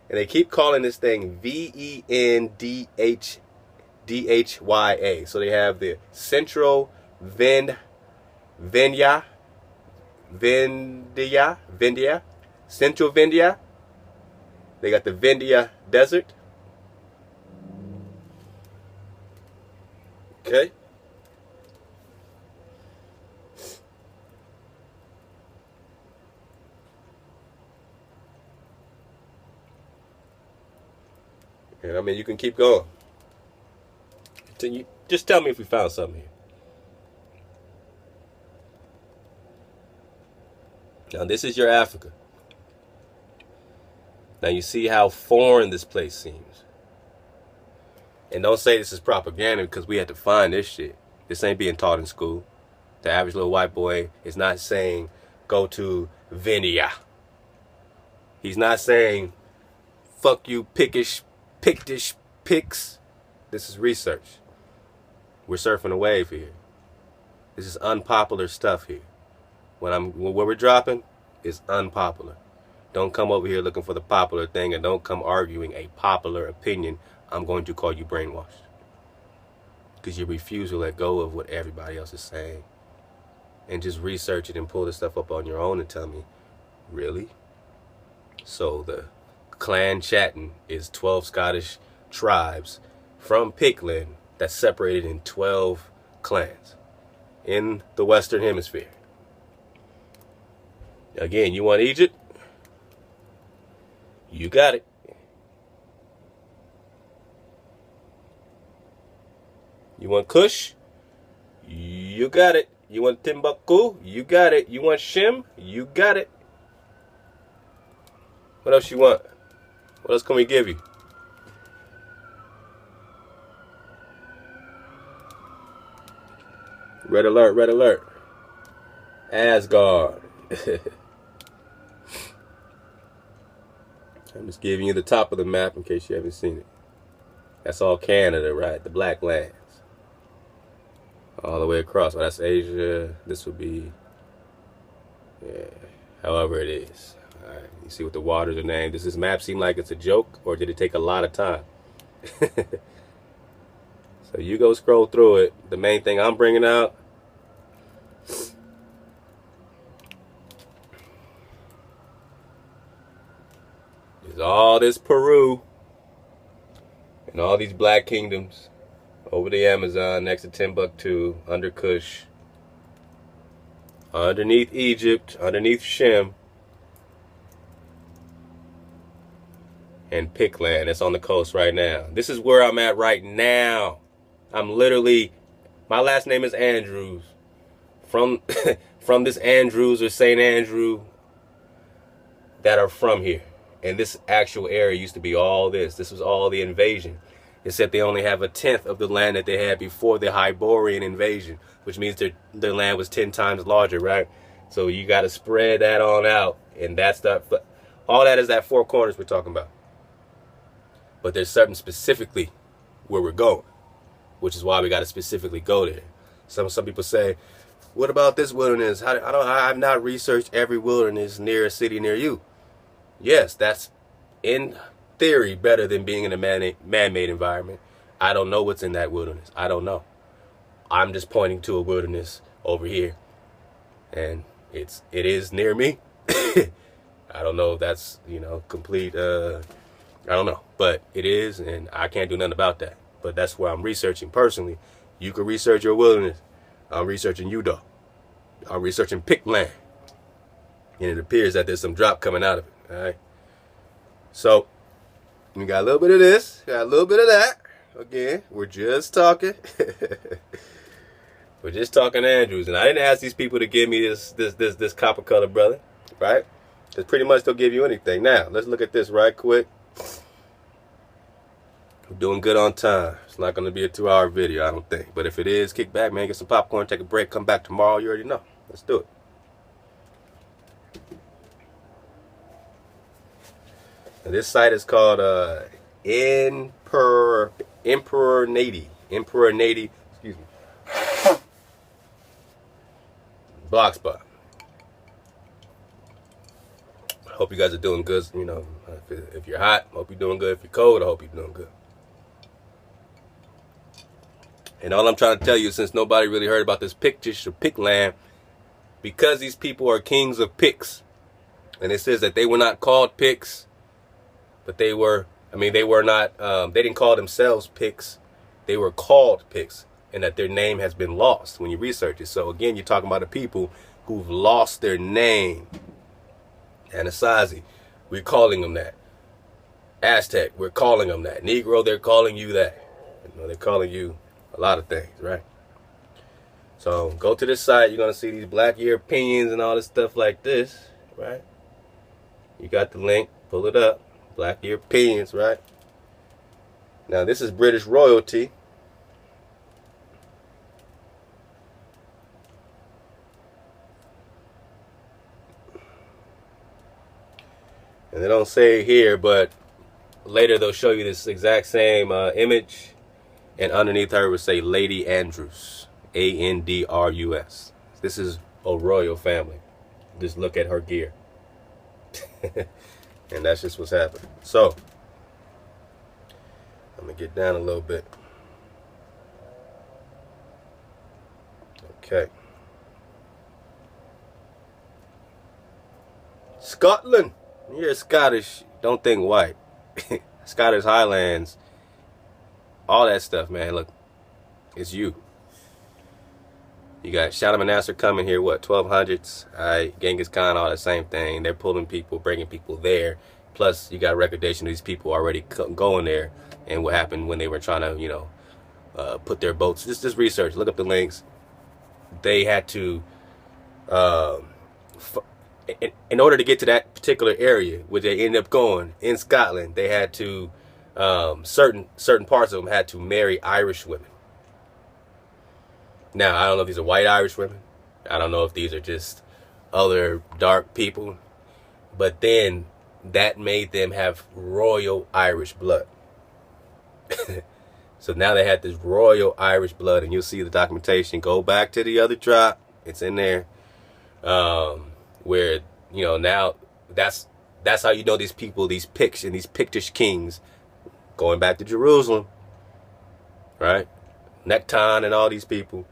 And they keep calling this thing Vendhya. So they have the Central Vendhya, Central Vendhya. They got the Vendhya Desert. Okay. And I mean, you can keep going. Just tell me if we found something here. Now, this is your Africa. Now, you see how foreign this place seems. And don't say this is propaganda because we had to find this shit. This ain't being taught in school. The average little white boy is not saying, go to Vendhya. He's not saying, fuck you, Pictish, Picts. This is research. We're surfing a wave here. This is unpopular stuff here. What we're dropping is unpopular. Don't come over here looking for the popular thing, and don't come arguing a popular opinion. I'm going to call you brainwashed. Because you refuse to let go of what everybody else is saying. And just research it and pull this stuff up on your own and tell me, really? So the Clan Chatton is 12 Scottish tribes from Pictland that's separated in 12 clans in the Western Hemisphere. Again, you want Egypt? You got it. You want Kush? You got it. You want Timbuktu? You got it. You want Shem? You got it. What else you want? What else can we give you? Red alert, red alert. Asgard. I'm just giving you the top of the map in case you haven't seen it. That's all Canada, right? The Black Lands. All the way across. Well, that's Asia. This would be, yeah, however it is. All right. You see what the waters are named. Does this map seem like it's a joke, or did it take a lot of time? So you go scroll through it. The main thing I'm bringing out is all this Peru and all these black kingdoms over the Amazon, next to Timbuktu, under Kush, underneath Egypt, underneath Shem, and Pictland. That's on the coast right now. This is where I'm at right now. I'm literally, my last name is Andrews. From this Andrews or St. Andrew that are from here. And this actual area used to be all this. This was all the invasion. Except they only have 1/10 of the land that they had before the Hyborian invasion, which means their land was 10 times larger, right? So you got to spread that on out. And that's all that is that four corners we're talking about. But there's certain specifically where we're going, which is why we got to specifically go there. Some people say, what about this wilderness? I've not researched every wilderness near a city near you. Yes, that's in theory better than being in a man-made environment. I don't know what's in that wilderness. I don't know. I'm just pointing to a wilderness over here, and it is near me. I don't know if that's complete. I don't know, but it is, and I can't do nothing about that. But that's where I'm researching personally. You can research your wilderness. I'm researching Utah. I'm researching Pictland. And it appears that there's some drop coming out of it. All right. So, we got a little bit of this. Got a little bit of that. Again, we're just talking. We're just talking Andrews. And I didn't ask these people to give me this copper color, brother. Right? Because pretty much they'll give you anything. Now, let's look at this right quick. We're doing good on time. It's not going to be a 2-hour video, I don't think. But if it is, kick back, man. Get some popcorn, take a break, come back tomorrow. You already know. Let's do it. And this site is called Inper Emperor Nady. Excuse me. Blogspot. Hope you guys are doing good. You know, if you're hot, hope you're doing good. If you're cold, I hope you're doing good. And all I'm trying to tell you, since nobody really heard about this Pictish or Pictland, because these people are kings of Picts, and it says that they were not called Picts, but they were not, they didn't call themselves Picts, they were called Picts, and that their name has been lost when you research it. So again, you're talking about the people who've lost their name. Anasazi, we're calling them that. Aztec, we're calling them that. Negro, they're calling you that. You know, they're calling you a lot of things, right? So go to this site, you're going to see these black Europeans and all this stuff like this, right? You got the link, pull it up. Black Europeans, right? Now this is British royalty. And they don't say it here, but later they'll show you this exact same image, and underneath her would say Lady Andros, Andrus. This is a royal family. Just look at her gear. And that's just what's happening. So I'm gonna get down a little bit. Okay. Scotland. You're Scottish. Don't think white. Scottish Highlands. All that stuff, man. Look, it's you. You got Shadow Menasseh coming here, what, 1200s? Genghis Khan, all the same thing. They're pulling people, bringing people there. Plus, you got recordation of these people already going there. And what happened when they were trying to, you know, put their boats. Just research. Look up the links. They had to, in order to get to that particular area, where they ended up going, in Scotland, they had to, certain parts of them had to marry Irish women. Now, I don't know if these are white Irish women. I don't know if these are just other dark people. But then that made them have royal Irish blood. So now they had this royal Irish blood, and you'll see the documentation. Go back to the other drop. It's in there. Where, you know, now that's how you know these people, these Picts and these Pictish kings, going back to Jerusalem, right? Necton and all these people,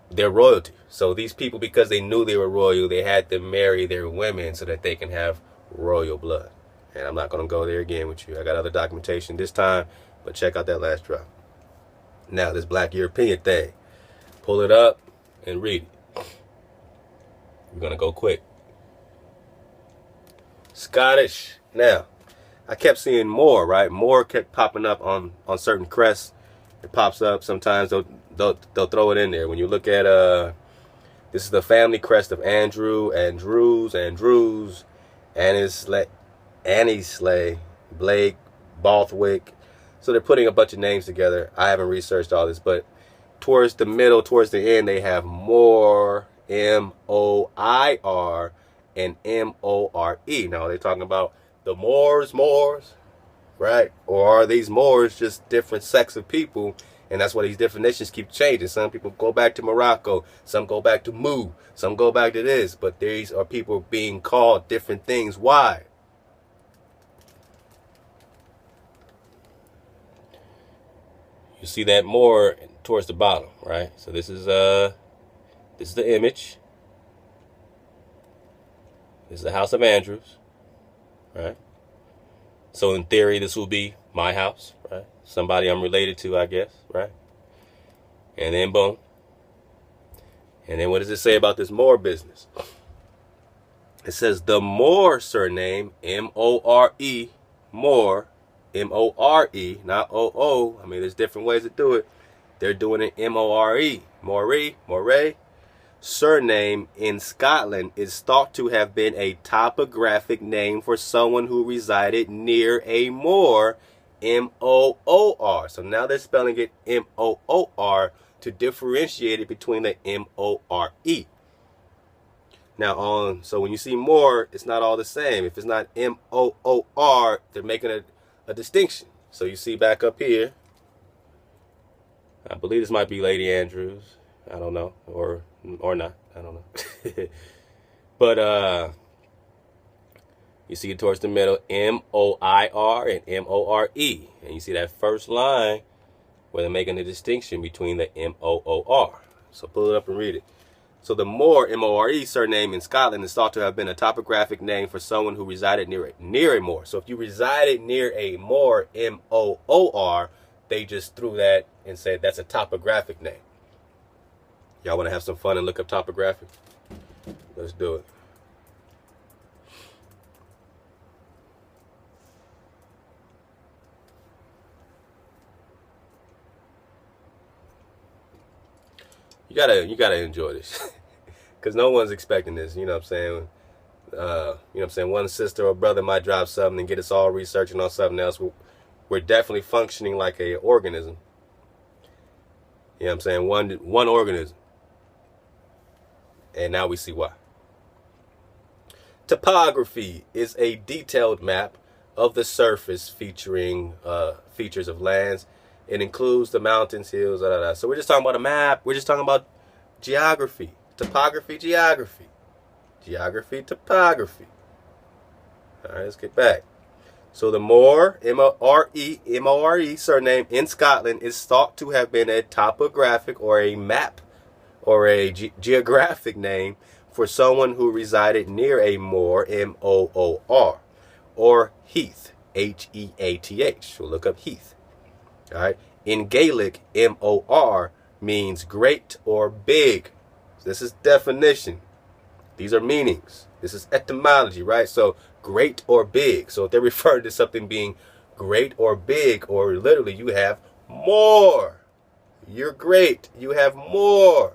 they're royalty. So these people, because they knew they were royal, they had to marry their women so that they can have royal blood. And I'm not going to go there again with you. I got other documentation this time, but check out that last drop. Now, this black European thing, pull it up and read it. We're going to go quick. Scottish. Now, I kept seeing more, right? More kept popping up on certain crests. It pops up. Sometimes they'll throw it in there. When you look at, this is the family crest of Andrews, Anniesley, Blake, Balthwick. So they're putting a bunch of names together. I haven't researched all this, but towards the middle, towards the end, they have more, M-O-I-R and M-O-R-E. Now, they're talking about the Moors, right? Or are these Moors just different sects of people? And that's why these definitions keep changing. Some people go back to Morocco. Some go back to Mu. Some go back to this. But these are people being called different things. Why? You see that more towards the bottom, right? So this is the image. This is the house of Andros, right? So in theory, this will be my house, right? Somebody I'm related to, I guess, right? And then boom. And then what does it say about this Moor business? It says the Moor surname, M-O-R-E, Moor, M-O-R-E, not O-O. I mean, there's different ways to do it. They're doing it M-O-R-E, Moray. Surname in Scotland is thought to have been a topographic name for someone who resided near a moor, M-O-O-R. So now they're spelling it M-O-O-R to differentiate it between the M-O-R-E. Now, so when you see moor, it's not all the same. If it's not M-O-O-R, they're making a distinction. So you see back up here, I believe this might be Lady Andrews. I don't know, or not. I don't know. But you see it towards the middle, M-O-I-R and M-O-R-E. And you see that first line where they're making the distinction between the M-O-O-R. So pull it up and read it. So the Moor, M-O-R-E, surname in Scotland is thought to have been a topographic name for someone who resided near a moor. So if you resided near a moor, M-O-O-R, they just threw that and said that's a topographic name. Y'all want to have some fun and look up topographic? Let's do it. You gotta enjoy this, because no one's expecting this. You know what I'm saying? You know what I'm saying? One sister or brother might drop something and get us all researching on something else. We're definitely functioning like a organism. You know what I'm saying? One organism. And now we see why. Topography is a detailed map of the surface featuring features of lands. It includes the mountains, hills, So we're just talking about a map. We're just talking about geography. Topography, geography. Geography, topography. All right, let's get back. So the Moor, M-O-R-E, surname in Scotland is thought to have been a topographic or a map or a geographic name for someone who resided near a moor, M-O-O-R, or heath, H-E-A-T-H. So look up heath. All right. In Gaelic, M-O-R means great or big. This is definition. These are meanings. This is etymology, right? So great or big. So if they're referring to something being great or big, or literally you have more. You're great. You have more.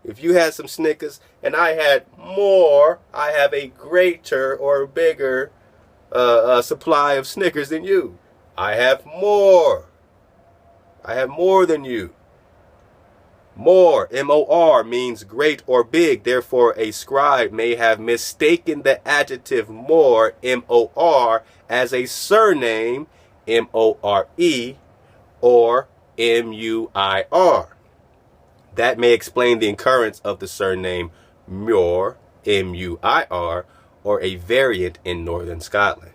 If you had some Snickers and I had more, I have a greater or bigger supply of Snickers than you. I have more. I have more than you. More, M-O-R, means great or big. Therefore, a scribe may have mistaken the adjective more, M-O-R, as a surname, M-O-R-E, or M-U-I-R. That may explain the occurrence of the surname Muir, M-U-I-R, or a variant in northern Scotland.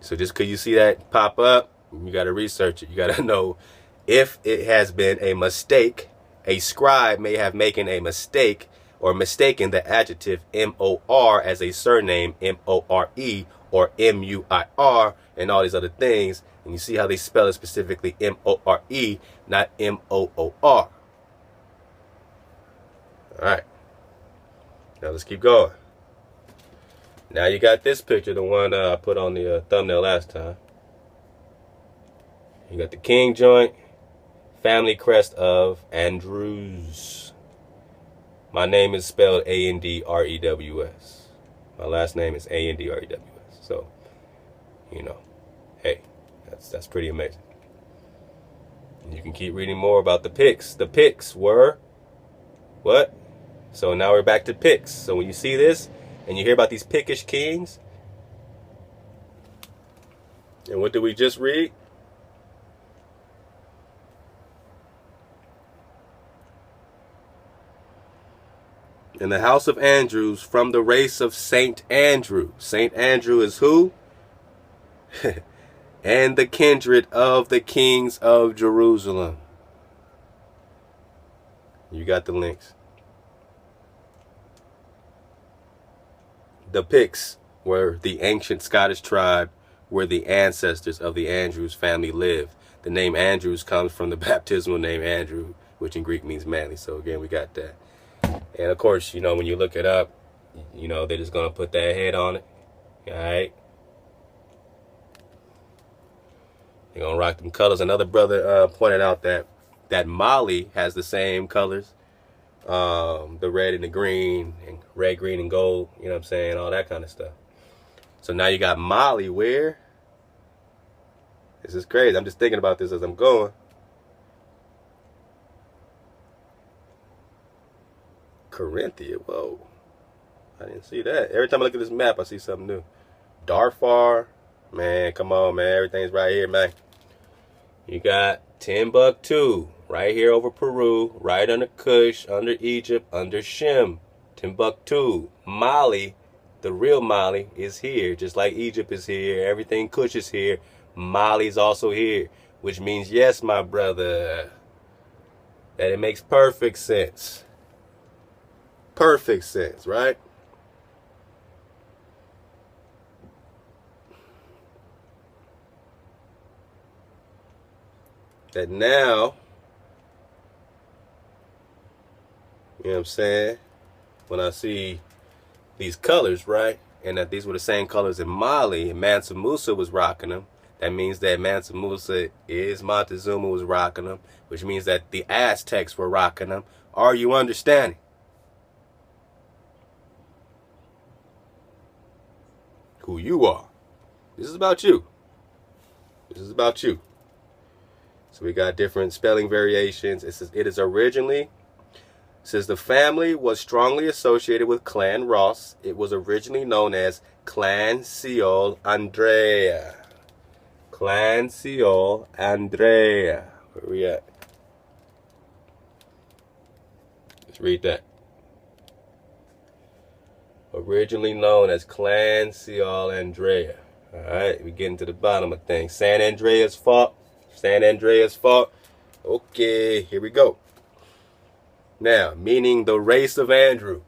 So just because you see that pop up, you got to research it. You got to know if it has been a mistake. A scribe may have making a mistake or mistaken the adjective M-O-R as a surname, M-O-R-E, or M-U-I-R, and all these other things. And you see how they spell it specifically M-O-R-E, not M-O-O-R. All right. Now let's keep going. Now you got this picture, the one I put on the thumbnail last time. You got the king joint, family crest of Andros. My name is spelled A-N-D-R-E-W-S. My last name is A-N-D-R-E-W-S. So, you know, hey, that's pretty amazing. And you can keep reading more about the Picts. The Picts were what? So now we're back to Picts. So when you see this and you hear about these Pictish kings, and what did we just read? In the house of Andrews, from the race of Saint Andrew. Saint Andrew is who? And the kindred of the kings of Jerusalem. You got the links. The Picts were the ancient Scottish tribe where the ancestors of the Andrews family lived. The name Andrews comes from the baptismal name Andrew, which in Greek means manly. So again, we got that. And of course, you know, when you look it up, you know, they're just going to put that head on it. All right. They're going to rock them colors. Another brother pointed out that Mali has the same colors. The red and the green, and red, green, and gold. You know what I'm saying? All that kind of stuff. So now you got Mali where? This is crazy. I'm just thinking about this as I'm going. Corinthia, whoa. I didn't see that. Every time I look at this map, I see something new. Darfar, man, come on, man. Everything's right here, man. You got Timbuktu, right here over Peru, right under Kush, under Egypt, under Shem. Timbuktu. Mali, the real Mali, is here, just like Egypt is here. Everything Kush is here. Mali's also here, which means, yes, my brother, that it makes perfect sense. Perfect sense, right? That now, you know what I'm saying, when I see these colors, right, and that these were the same colors in Mali, and Mansa Musa was rocking them, that means that Mansa Musa is Montezuma was rocking them, which means that the Aztecs were rocking them. Are you understanding? Who you are. This is about you. This is about you. So we got different spelling variations. It says it is originally, says the family was strongly associated with Clan Ross. It was originally known as Clan Seol Andrea. Clan Seol Andrea. Where we at? Let's read that. Originally known as Clan Seol Andrea. Alright, we getting to the bottom of things. San Andreas fought. San Andreas fought. Okay, here we go. Now, meaning the race of Andrew.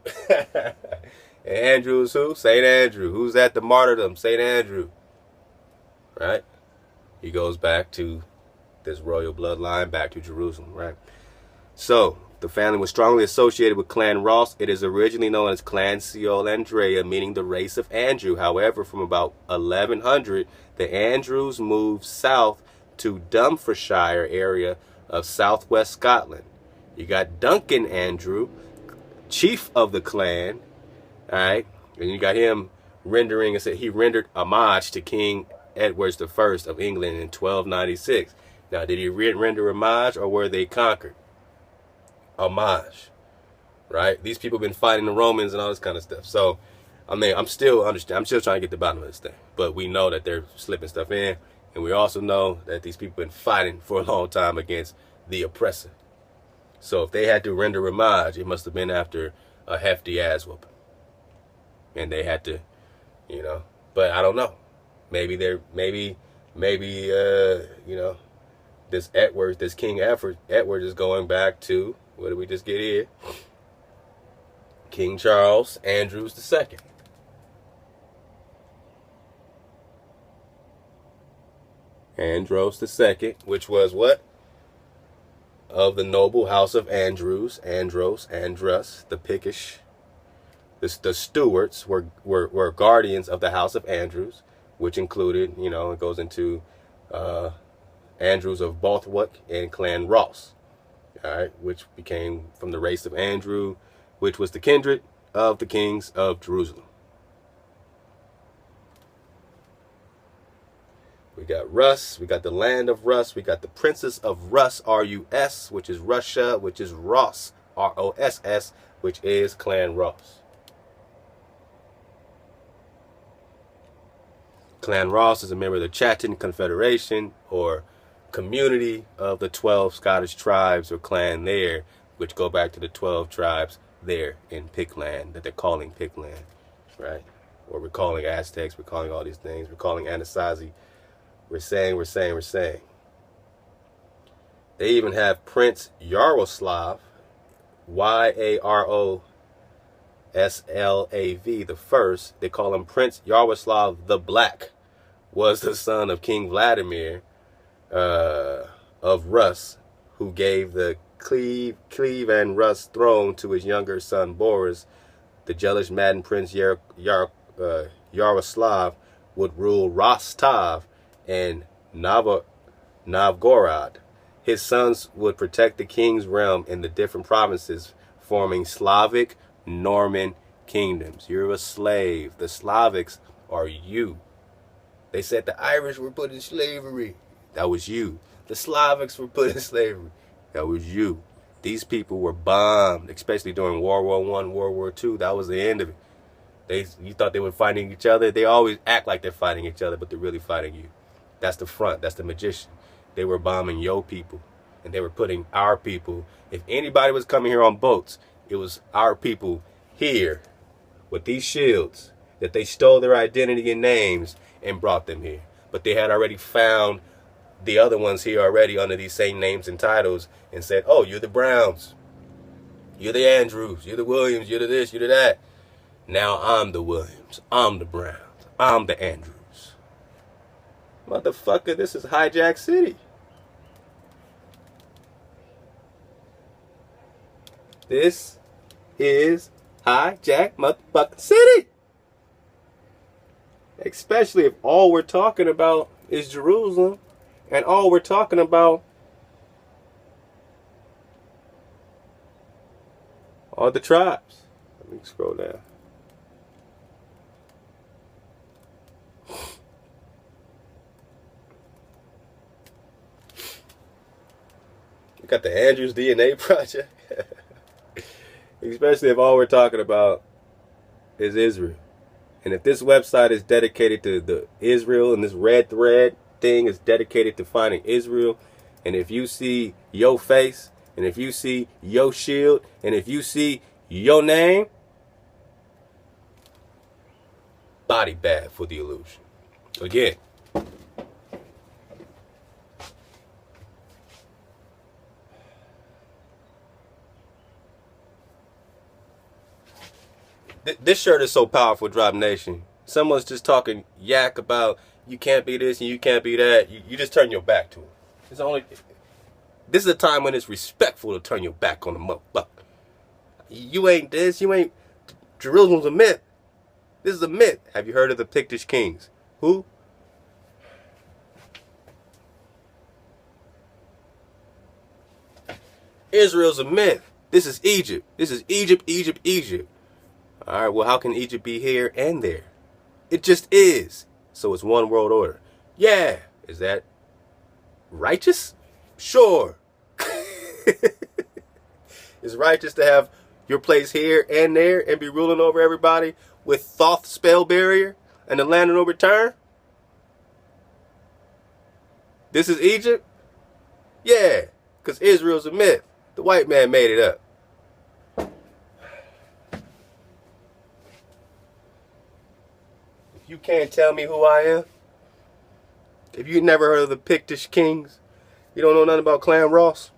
Andrew is who? Saint Andrew. Who's at the martyrdom? Saint Andrew. Right? He goes back to this royal bloodline, back to Jerusalem, right? So, the family was strongly associated with Clan Ross. It is originally known as Clan Seol Andrea, meaning the race of Andrew. However, from about 1100, the Andrews moved south to Dumfriesshire area of southwest Scotland. You got Duncan Andrew, chief of the clan, all right, and you got him rendering, it said he rendered homage to King Edward I of England in 1296. Now, did he render homage or were they conquered? Homage, right? These people have been fighting the Romans and all this kind of stuff. So, I mean, I'm still trying to get the bottom of this thing, but we know that they're slipping stuff in. And we also know that these people have been fighting for a long time against the oppressor. So if they had to render homage, it must have been after a hefty ass whooping. And they had to, you know, but I don't know. Maybe this King Edward is going back to, what did we just get here? King Charles Andrews II. Andros II, which was what? Of the noble house of Andrews, Andros, the Pictish. The stewards were guardians of the house of Andrews, which included, you know, it goes into Andrews of Bothwick and Clan Ross, all right, which became from the race of Andrew, which was the kindred of the kings of Jerusalem. We got Russ, we got the land of Russ, we got the princess of Russ, R-U-S, which is Russia, which is Ross, R-O-S-S, which is Clan Ross. Clan Ross is a member of the Chatton Confederation, or community of the 12 Scottish tribes or clan there, which go back to the 12 tribes there in Pictland, that they're calling Pictland, right? Or we're calling Aztecs, we're calling all these things, we're calling Anasazi. We're saying. They even have Prince Yaroslav, Y-A-R-O-S-L-A-V, the first. They call him Prince Yaroslav the Black, was the son of King Vladimir of Rus, who gave the Cleve and Rus throne to his younger son Boris. The jealous maddened Prince Yaroslav would rule Rostov and Novgorod. His sons would protect the king's realm in the different provinces, forming Slavic Norman kingdoms. You're a slave. The Slavics are you. They said the Irish were put in slavery. That was you. The Slavics were put in slavery. That was you. These people were bombed, especially during World War I, World War II. That was the end of it. You thought they were fighting each other. They always act like they're fighting each other, but they're really fighting you. That's the front. That's the magician. They were bombing your people, and they were putting our people. If anybody was coming here on boats, it was our people here with these shields that they stole their identity and names and brought them here. But they had already found the other ones here already under these same names and titles and said, oh, you're the Browns, you're the Andrews, you're the Williams, you're the this, you're the that. Now I'm the Williams, I'm the Browns, I'm the Andrews. Motherfucker, this is Hijack City. This is Hijack motherfucking City. Especially if all we're talking about is Jerusalem and all we're talking about are the tribes. Let me scroll down. You got the Andrews DNA Project. Especially if all we're talking about is Israel. And if this website is dedicated to the Israel and this red thread thing is dedicated to finding Israel, and if you see your face, and if you see your shield, and if you see your name, body bag for the illusion. Again, this shirt is so powerful, Drop Nation. Someone's just talking yak about you can't be this and you can't be that. You just turn your back to it. This is a time when it's respectful to turn your back on the motherfucker. You ain't this, you ain't. Jerusalem's a myth. This is a myth. Have you heard of the Pictish kings? Who? Israel's a myth. This is Egypt. This is Egypt, Egypt, Egypt. All right, well, how can Egypt be here and there? It just is. So it's one world order. Yeah. Is that righteous? Sure. It's righteous to have your place here and there and be ruling over everybody with Thoth spell barrier and the land of no return? This is Egypt? Yeah, because Israel's a myth. The white man made it up. You can't tell me who I am. If you never heard of the Pictish kings, you don't know nothing about Clan Ross.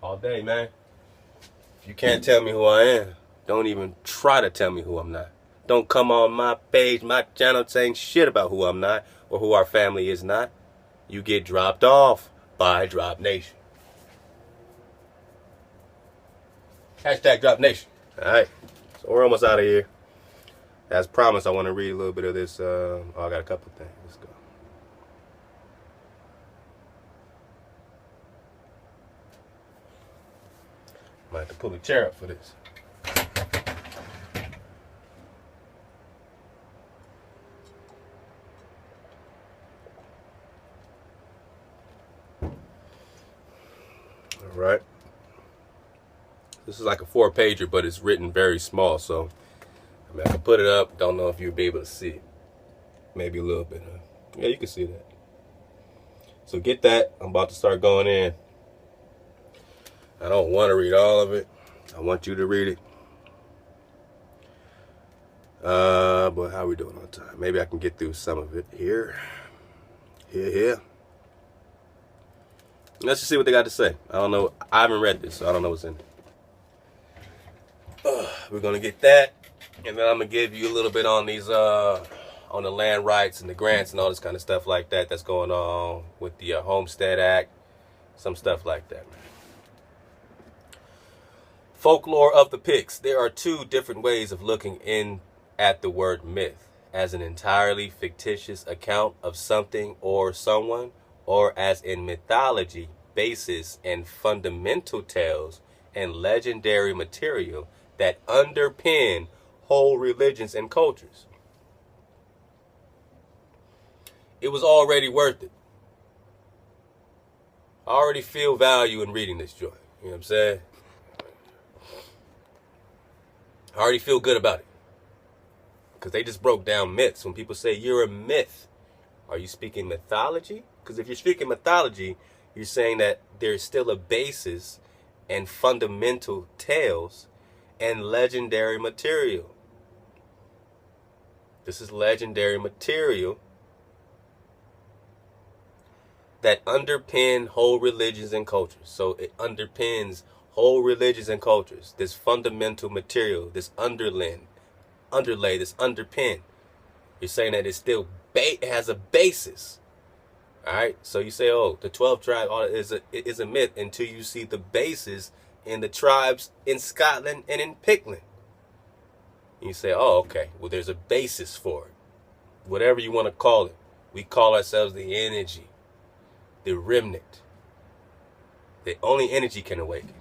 All day, man. If you can't tell me who I am, don't even try to tell me who I'm not. Don't come on my page, my channel saying shit about who I'm not or who our family is not. You get dropped off by Drop Nation. Hashtag Drop Nation. Alright, so we're almost out of here. As promised, I want to read a little bit of this. I got a couple things. Let's go. Might have to pull a chair up for this. All right. This is like a 4-pager, but it's written very small, so I mean, I can put it up. Don't know if you'll be able to see it. Maybe a little bit. Huh? Yeah, you can see that. So get that. I'm about to start going in. I don't want to read all of it. I want you to read it. But how are we doing on time? Maybe I can get through some of it here. Here. Let's just see what they got to say. I don't know. I haven't read this, so I don't know what's in it. We're going to get that. And then I'm going to give you a little bit on these, on the land rights and the grants and all this kind of stuff like that that's going on with the Homestead Act. Some stuff like that, man. Folklore of the Picts. There are two different ways of looking in at the word myth, as an entirely fictitious account of something or someone, or as in mythology, basis and fundamental tales and legendary material that underpin whole religions and cultures. It was already worth it. I already feel value in reading this joint. You know what I'm saying? I already feel good about it. because they just broke down myths. When people say you're a myth, are you speaking mythology? Because if you're speaking mythology, you're saying that there's still a basis and fundamental tales and legendary material. This is legendary material that underpin whole religions and cultures. So it underpins whole religions and cultures. This fundamental material, this underlay, this underpin. You're saying that it's still it has a basis. All right. So you say, oh, the 12 tribe is a myth until you see the basis in the tribes in Scotland and in Pictland. And you say, oh, okay. Well, there's a basis for it. Whatever you want to call it. We call ourselves the energy, the remnant. The only energy can awaken.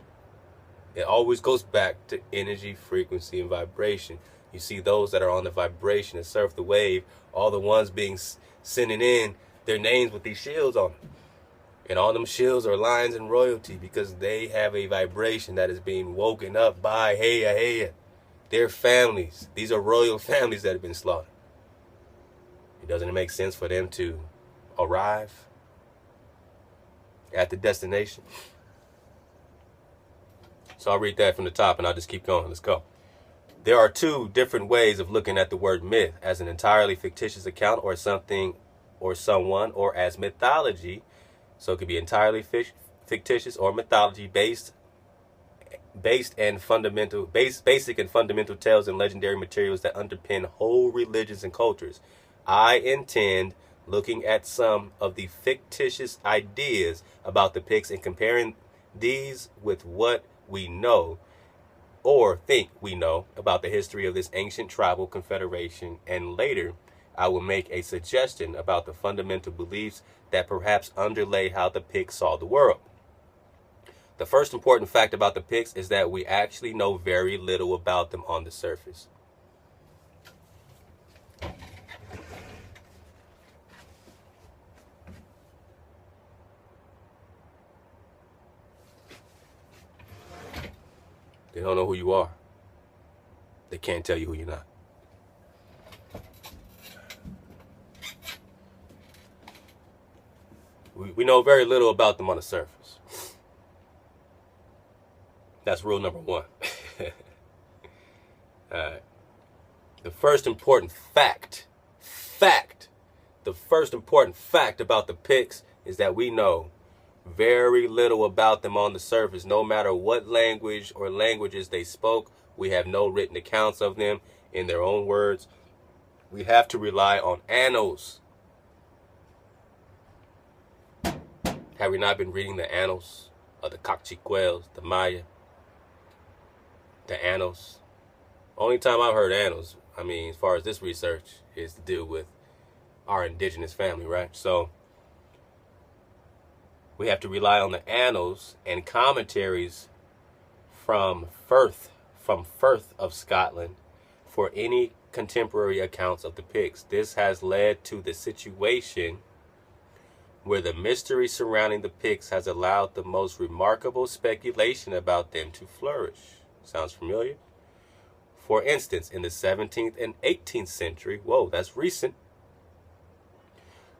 It always goes back to energy, frequency, and vibration. You see those that are on the vibration and surf the wave, all the ones being sending in their names with these shields on them. And all them shields are lines and royalty because they have a vibration that is being woken up by their families. These are royal families that have been slaughtered. Doesn't it make sense for them to arrive at the destination? So I'll read that from the top and I'll just keep going. Let's go. There are two different ways of looking at the word myth: as an entirely fictitious account or something or someone, or as mythology. So it could be entirely fictitious or mythology based and fundamental, basic and fundamental tales and legendary materials that underpin whole religions and cultures. I intend looking at some of the fictitious ideas about the Picts and comparing these with what we know or think we know about the history of this ancient tribal confederation, and later I will make a suggestion about the fundamental beliefs that perhaps underlay how the Picts saw the world. The first important fact about the Picts is that we actually know very little about them on the surface. They don't know who you are. They can't tell you who you're not. We know very little about them on the surface. That's rule number one. Alright. The first important fact about the Picts is that we know very little about them on the surface. No matter what language or languages they spoke, we have no written accounts of them in their own words. We have to rely on annals. Have we not been reading the annals of the Caciquels, the Maya, the annals? Only time I've heard annals, as far as this research, is to deal with our indigenous family, right? So we have to rely on the annals and commentaries from Firth of Scotland for any contemporary accounts of the Picts. This has led to the situation where the mystery surrounding the Picts has allowed the most remarkable speculation about them to flourish. Sounds familiar? For instance, in the 17th and 18th century, whoa, that's recent,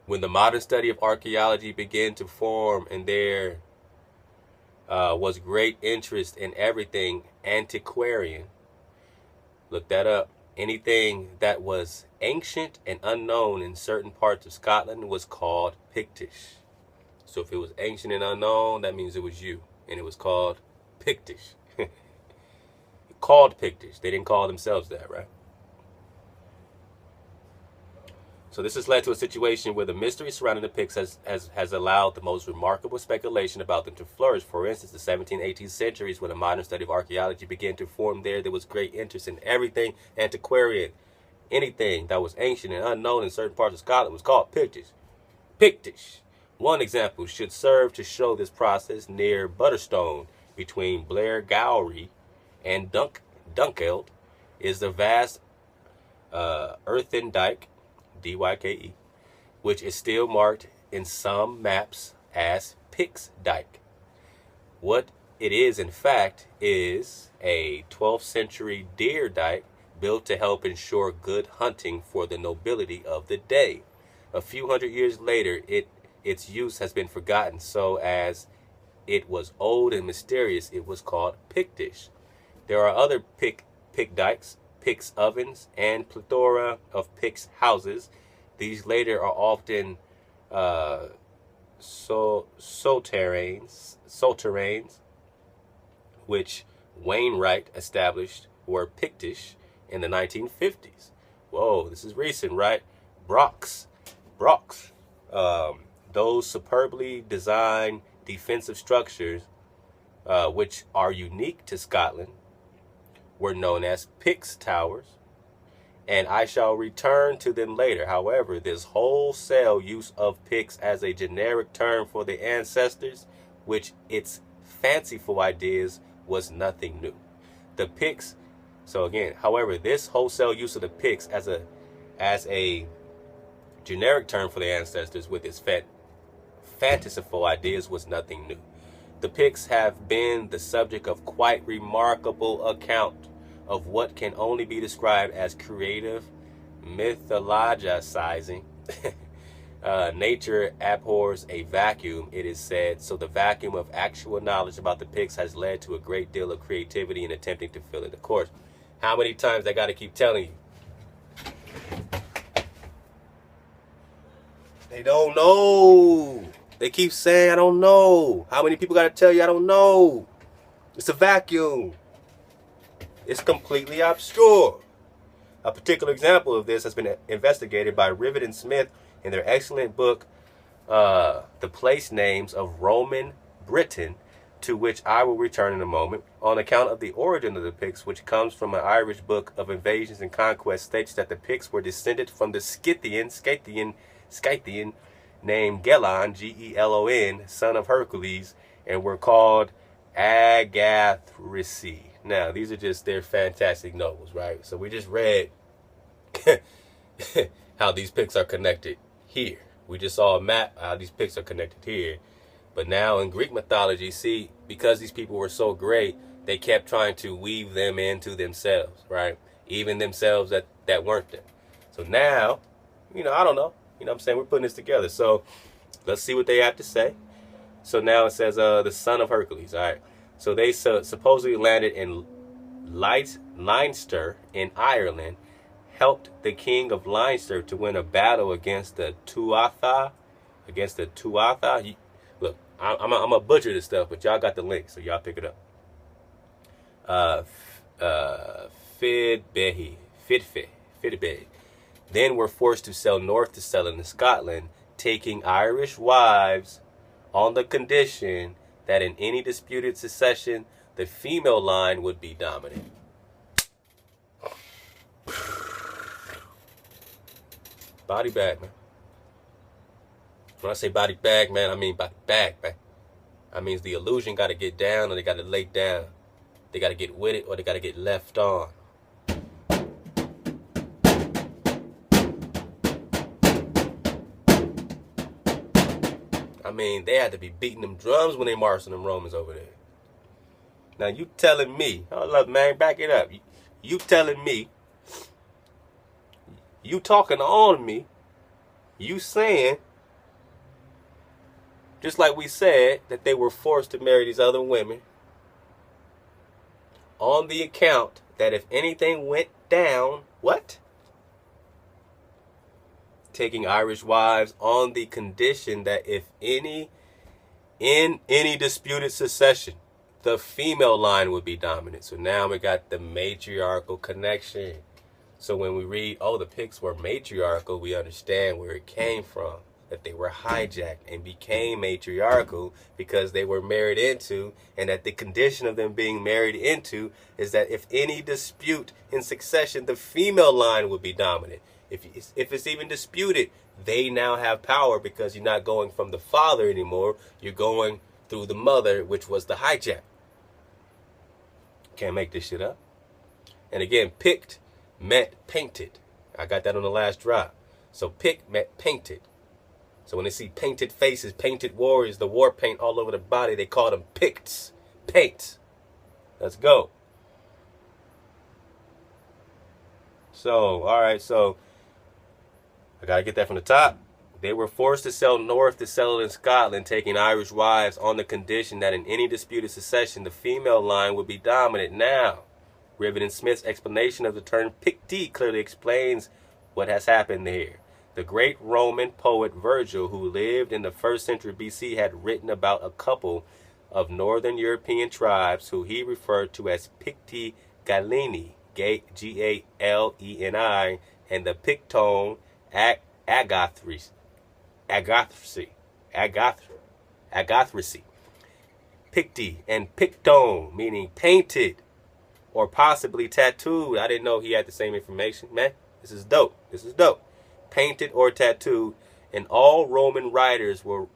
when the modern study of archaeology began to form and there was great interest in everything antiquarian. Look that up. Anything that was ancient and unknown in certain parts of Scotland was called Pictish. So if it was ancient and unknown, that means it was you. And it was called Pictish. Called Pictish. They didn't call themselves that, right? So this has led to a situation where the mystery surrounding the Picts has allowed the most remarkable speculation about them to flourish. For instance, the 17th, 18th centuries, when the modern study of archaeology began to form there was great interest in everything antiquarian. Anything that was ancient and unknown in certain parts of Scotland was called Pictish. Pictish. One example should serve to show this process. Near Butterstone, between Blair Gowrie and Dunkeld, is the vast earthen dyke, D-Y-K-E, which is still marked in some maps as Picts Dyke. What it is, in fact, is a 12th century deer dyke built to help ensure good hunting for the nobility of the day. A few hundred years later, its use has been forgotten, so as it was old and mysterious, it was called Pictish. There are other Pict dikes, Picts ovens, and plethora of Picts houses. These later are often souterrains, which Wainwright established were Pictish in the 1950s. Whoa, this is recent, right? Brochs. Those superbly designed defensive structures, which are unique to Scotland, were known as Picts Towers, and I shall return to them later. However, this wholesale use of Picts as a generic term for the ancestors, which its fanciful ideas was nothing new. The Picts, so again, however, this wholesale use of the Picts as a generic term for the ancestors with its fanciful ideas was nothing new. The Picts have been the subject of quite remarkable account of what can only be described as creative mythologizing. Nature abhors a vacuum, it is said, so the vacuum of actual knowledge about the Picts has led to a great deal of creativity in attempting to fill it. Of course, how many times I got to keep telling you? They don't know. They keep saying, I don't know. How many people got to tell you, I don't know? It's a vacuum. It's completely obscure. A particular example of this has been investigated by Rivet and Smith in their excellent book, The Place Names of Roman Britain, to which I will return in a moment. On account of the origin of the Picts, which comes from an Irish book of invasions and conquest, states that the Picts were descended from the Scythian named Gelon, Gelon, son of Hercules, and were called Agathrisi. Now, these are just their fantastic nobles, right? So we just read how these Picts are connected here. We just saw a map how these Picts are connected here. But now in Greek mythology, see, because these people were so great, they kept trying to weave them into themselves, right? Even themselves that weren't them. So now, I don't know. You know what I'm saying? We're putting this together. So let's see what they have to say. So now it says the son of Hercules. All right. So they supposedly landed in Leinster in Ireland, helped the king of Leinster to win a battle against the Tuatha. Look, I'm going to butcher this stuff, but y'all got the link, so y'all pick it up. Fidbehi. Then were forced to sail north to settle in Scotland, taking Irish wives on the condition that in any disputed succession, the female line would be dominant. Body bag, man. When I say body bag, man, I mean body bag, man. That means the illusion got to get down or they got to lay down. They got to get with it or they got to get left on. I mean, they had to be beating them drums when they marched them Romans over there. Now, you telling me, hold up, man, back it up. You telling me, you talking on me, you saying, just like we said, that they were forced to marry these other women on the account that if anything went down, what? Taking Irish wives on the condition that if in any disputed succession, the female line would be dominant. So now we got the matriarchal connection. So when we read, oh, the Picts were matriarchal, we understand where it came from. That they were hijacked and became matriarchal because they were married into, and that the condition of them being married into is that if any dispute in succession, the female line would be dominant. If it's even disputed, they now have power because you're not going from the father anymore. You're going through the mother, which was the hijack. Can't make this shit up. And again, Pict meant painted. I got that on the last drop. So Pict meant painted. So when they see painted faces, painted warriors, the war paint all over the body, they call them Picts. Paint. Let's go. So, all right, so I got to get that from the top. They were forced to sail north to settle in Scotland, taking Irish wives on the condition that in any disputed succession, the female line would be dominant. Now, Rivet and Smith's explanation of the term Picti clearly explains what has happened there. The great Roman poet Virgil, who lived in the 1st century BC, had written about a couple of northern European tribes who he referred to as Picti Galeni, Galeni, and the Pictone Agathris. Agathracy. Picti and Pictone, meaning painted or possibly tattooed. I didn't know he had the same information. Man, this is dope. This is dope. Painted or tattooed, and all Roman writers were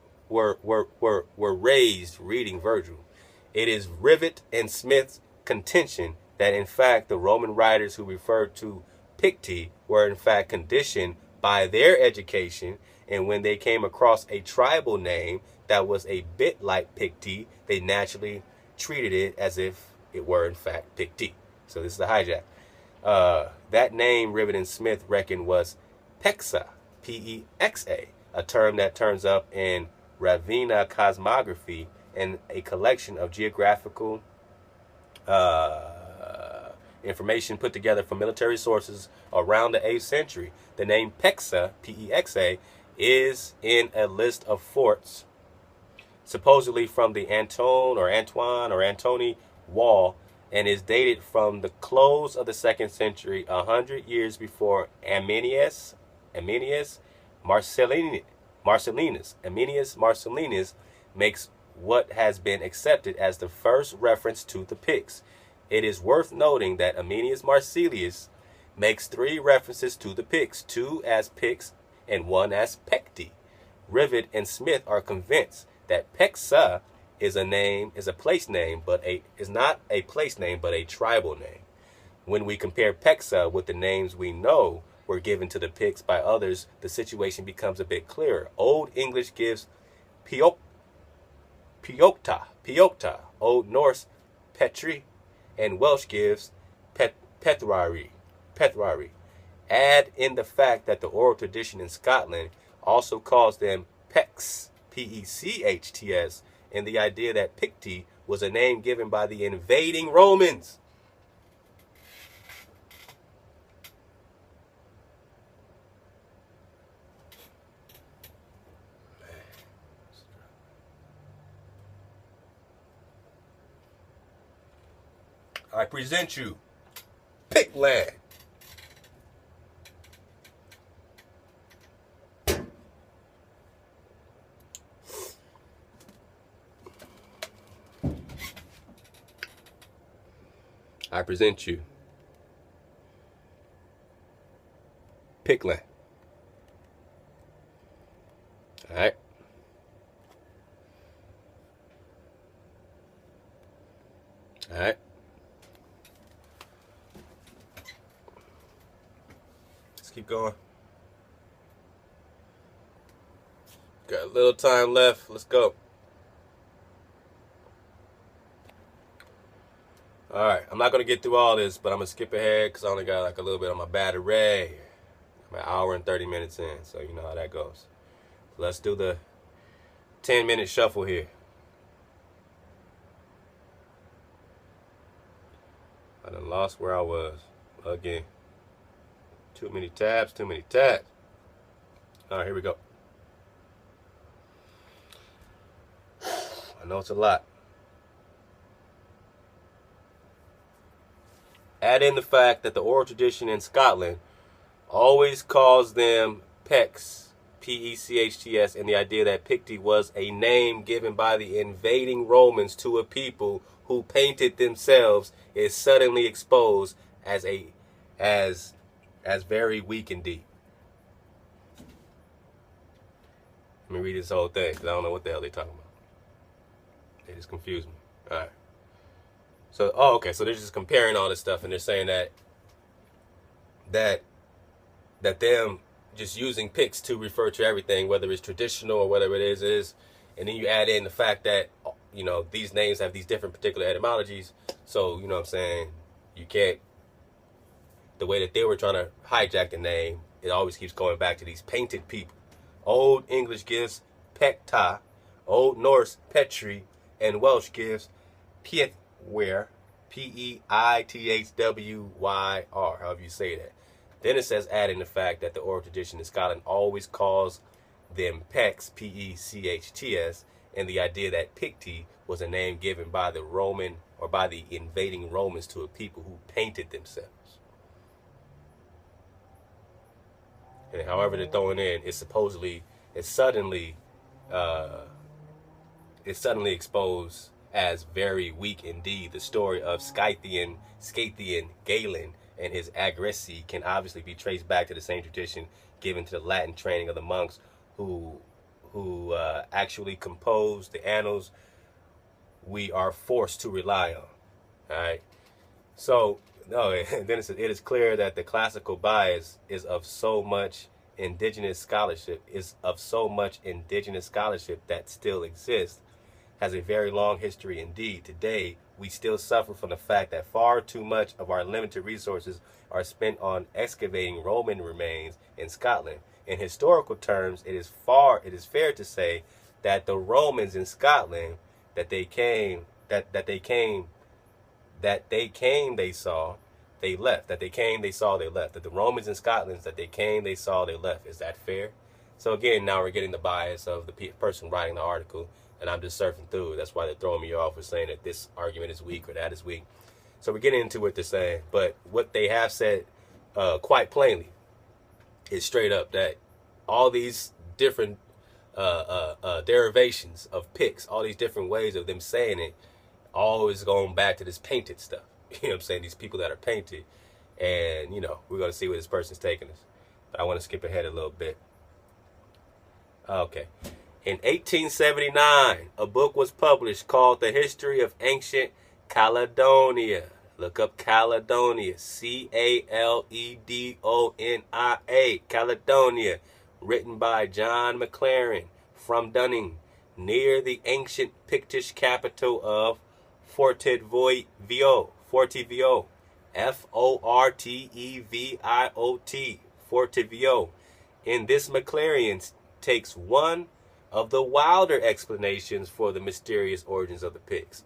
raised reading Virgil. It is Rivet and Smith's contention that in fact the Roman writers who referred to Picti were in fact conditioned by their education, and when they came across a tribal name that was a bit like Picti, they naturally treated it as if it were in fact Picti. So this is the hijack. That name Rivet and Smith reckoned was Pexa, P-E-X-A, a term that turns up in Ravenna cosmography and a collection of geographical information put together from military sources around the 8th century. The name Pexa, P-E-X-A, is in a list of forts, supposedly from the Antony Wall, and is dated from the close of the 2nd century, 100 years before Ammianus Marcellinus makes what has been accepted as the first reference to the Picts. It is worth noting that Ammianus Marcellius makes 3 references to the Picts, 2 as Picts and 1 as Pecti. Rivet and Smith are convinced that Pexa is a place name, but is not a place name, but a tribal name. When we compare Pexa with the names we know were given to the Picts by others, the situation becomes a bit clearer. Old English gives Piokta, Old Norse Petri, and Welsh gives Pethrari. Add in the fact that the oral tradition in Scotland also calls them Pects, P-E-C-H-T-S, and the idea that Picti was a name given by the invading Romans. I present you Pictland. I present you Pictland. All right. All right. Let's keep going. Got a little time left. Let's go. Alright, I'm not going to get through all this, but I'm going to skip ahead because I only got like a little bit on my battery. I'm an hour and 30 minutes in, so you know how that goes. So let's do the 10-minute shuffle here. I done lost where I was again. Too many tabs. Alright, here we go. I know it's a lot. Add in the fact that the oral tradition in Scotland always calls them Pects, P-E-C-H-T-S, and the idea that Picti was a name given by the invading Romans to a people who painted themselves is suddenly exposed as very weak and deep. Let me read this whole thing because I don't know what the hell they're talking about. They just confused me. All right. So, okay. So they're just comparing all this stuff, and they're saying that them just using Picts to refer to everything, whether it's traditional or whatever it is, and then you add in the fact that these names have these different particular etymologies. So you know what I'm saying, you can't the way that they were trying to hijack the name, it always keeps going back to these painted people. Old English gives Pecta, Old Norse Petri, and Welsh gives Pithwyr, Peithwyr, however you say that. Then it says, adding the fact that the oral tradition in Scotland always calls them Pects, P-E-C-H-T-S, and the idea that Picti was a name given by the Roman or by the invading Romans to a people who painted themselves. And however they're throwing in, it's suddenly exposed as very weak indeed. The story of Scythian Galen and his aggressy can obviously be traced back to the same tradition given to the Latin training of the monks who actually composed the annals we are forced to rely on. All right. So, no, then it says, it is clear that the classical bias is of so much indigenous scholarship that still exists, has a very long history indeed. Today, we still suffer from the fact that far too much of our limited resources are spent on excavating Roman remains in Scotland. In historical terms, it is fair to say that the Romans in Scotland they saw, they left. That they came, they saw, they left. That the Romans in Scotland, that they came, they saw, they left. Is that fair? So again, now we're getting the bias of the person writing the article, and I'm just surfing through. That's why they're throwing me off with saying that this argument is weak or that is weak. So we're getting into what they're saying. But what they have said quite plainly is straight up that all these different derivations of Picts, all these different ways of them saying it, always going back to this painted stuff. You know what I'm saying? These people that are painted. And, you know, we're going to see where this person's taking us. But I want to skip ahead a little bit. Okay. In 1879, a book was published called The History of Ancient Caledonia. Look up Caledonia. Caledonia. Caledonia. Written by John McLaren from Dunning, near the ancient Pictish capital of Forteviot. F-O-R-T-E-V-I-O-T. Forteviot. In this, McLaren takes one of the wilder explanations for the mysterious origins of the Picts.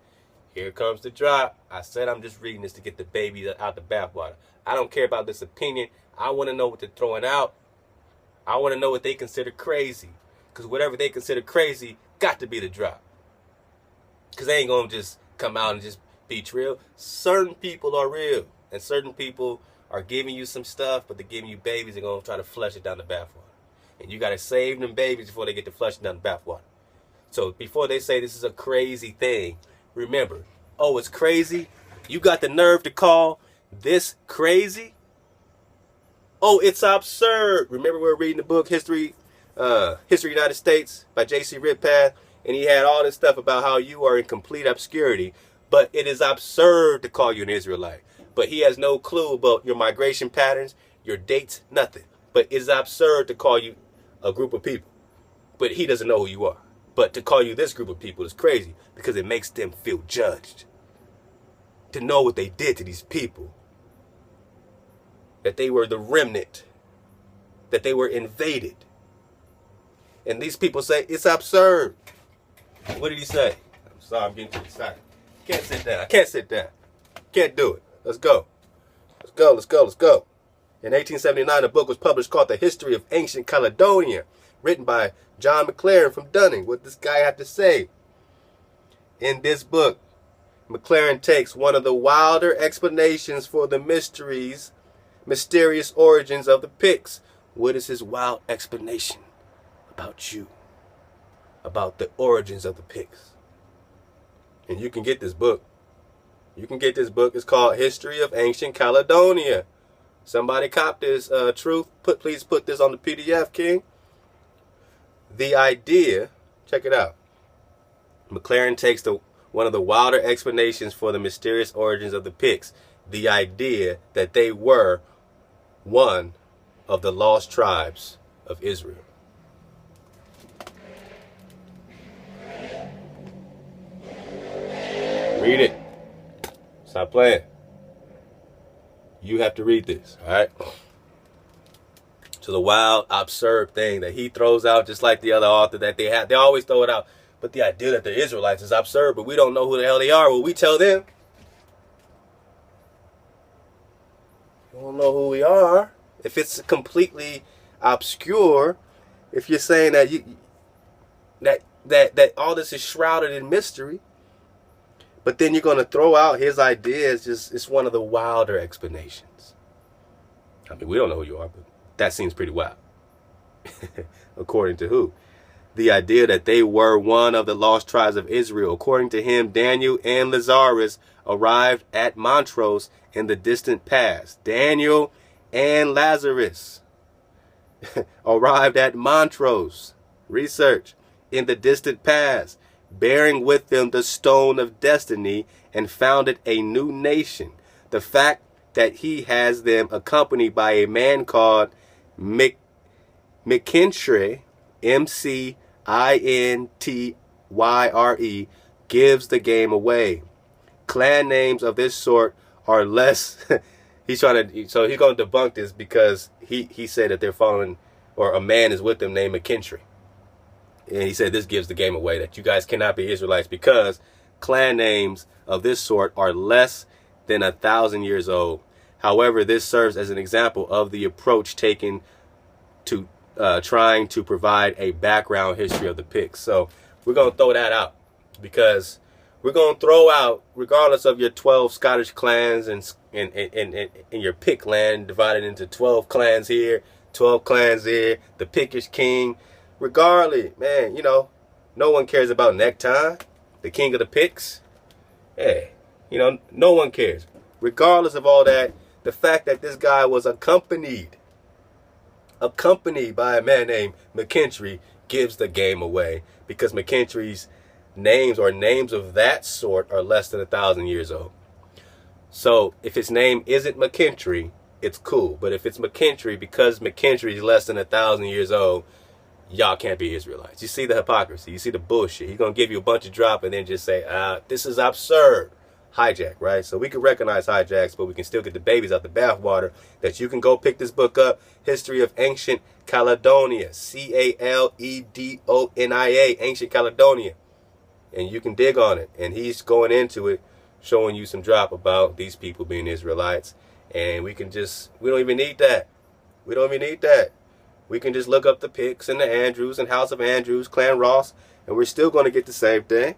Here comes the drop. I said I'm just reading this to get the baby out the bathwater. I don't care about this opinion. I want to know what they're throwing out. I want to know what they consider crazy. Because whatever they consider crazy got to be the drop. Because they ain't going to just come out and just be real. Certain people are real. And certain people are giving you some stuff, but they're giving you babies. They're going to try to flush it down the bathwater. And you got to save them babies before they get to flushing down the bathwater. So before they say this is a crazy thing, remember, oh, it's crazy? You got the nerve to call this crazy? Oh, it's absurd. Remember we were reading the book History United States by J.C. Ridpath, and he had all this stuff about how you are in complete obscurity, but it is absurd to call you an Israelite. But he has no clue about your migration patterns, your dates, nothing. But it's absurd to call you a group of people. But he doesn't know who you are. But to call you this group of people is crazy because it makes them feel judged. To know what they did to these people. That they were the remnant. That they were invaded. And these people say, it's absurd. What did he say? I'm sorry, I'm getting too excited. Can't sit down. I can't sit down. Can't do it. Let's go. Let's go, let's go, let's go. In 1879, a book was published called The History of Ancient Caledonia, written by John McLaren from Dunning. What does this guy have to say? In this book, McLaren takes one of the wilder explanations for the mysterious origins of the Picts. What is his wild explanation about you? About the origins of the Picts. And you can get this book. You can get this book. It's called History of Ancient Caledonia. Somebody cop this, Truth. Please put this on the PDF, King. The idea, check it out. McLaren takes one of the wilder explanations for the mysterious origins of the Picts. The idea that they were one of the lost tribes of Israel. Read it. Stop playing. You have to read this, all right? To the wild, absurd thing that he throws out, just like the other author that they have. They always throw it out. But the idea that they're Israelites is absurd, but we don't know who the hell they are. Well, we tell them. We don't know who we are. If it's completely obscure, if you're saying that that all this is shrouded in mystery, but then you're going to throw out his ideas, it's one of the wilder explanations. I mean, we don't know who you are, but that seems pretty wild. According to who? The idea that they were one of the lost tribes of Israel. According to him, Daniel and Lazarus arrived at Montrose in the distant past. Daniel and Lazarus arrived at Montrose. Research. In the distant past, bearing with them the stone of destiny, and founded a new nation. The fact that he has them accompanied by a man called McKintyre, M-C-I-N-T-Y-R-E, gives the game away. Clan names of this sort are less. He's going to debunk this because he said that they're following, or a man is with them named McKintyre. And he said this gives the game away, that you guys cannot be Israelites because clan names of this sort are less than 1,000 years old. However, this serves as an example of the approach taken to trying to provide a background history of the Picts. So we're going to throw that out because we're going to throw out, regardless of your 12 Scottish clans and your Pictland divided into 12 clans here, 12 clans there, the Pictish king. Regardless, man, you know, no one cares about Necton, the king of the Picts. Yeah, you know, no one cares. Regardless of all that, the fact that this guy was accompanied by a man named McKintyre gives the game away, because McKintyre's names, or names of that sort, are less than 1,000 years old. So if his name isn't McKintyre, it's cool. But if it's McKintyre, because McKintyre is less than 1,000 years old, y'all can't be Israelites. You see the hypocrisy. You see the bullshit. He's going to give you a bunch of drop and then just say, this is absurd. Hijack, right? So we can recognize hijacks, but we can still get the babies out the bathwater. That you can go pick this book up, History of Ancient Caledonia, Caledonia, Ancient Caledonia. And you can dig on it. And he's going into it, showing you some drop about these people being Israelites. And we don't even need that. We don't even need that. We can just look up the Picts and the Andrews and House of Andrews, Clan Ross, and we're still going to get the same thing.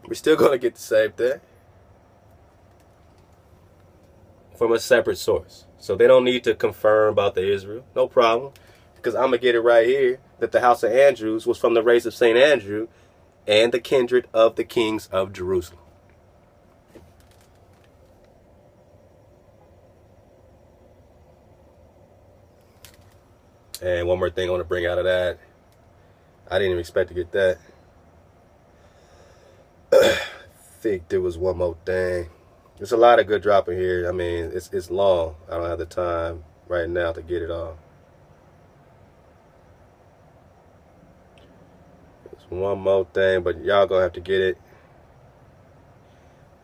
We're still going to get the same thing from a separate source. So they don't need to confirm about the Israel. No problem. Because I'm going to get it right here that the House of Andrews was from the race of St. Andrew and the kindred of the kings of Jerusalem. And one more thing I want to bring out of that. I didn't even expect to get that. I think there was one more thing. There's a lot of good dropping here. I mean, it's long. I don't have the time right now to get it all. There's one more thing, but y'all gonna have to get it.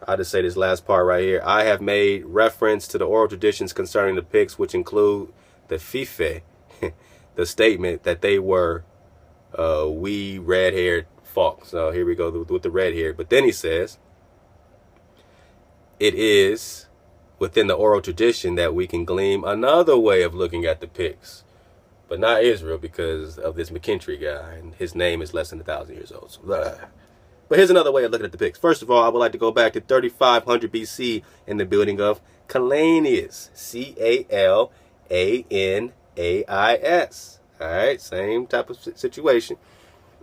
I'll just say this last part right here. I have made reference to the oral traditions concerning the Picts, which include the Fife, the statement that they were wee red-haired folk. So here we go with the red hair. But then he says, it is within the oral tradition that we can glean another way of looking at the Picts, but not Israel, because of this McKintyre guy, and his name is less than 1,000 years old. So, but here's another way of looking at the Picts. First of all, I would like to go back to 3500 BC in the building of Calanius, Canais. All right, same type of situation.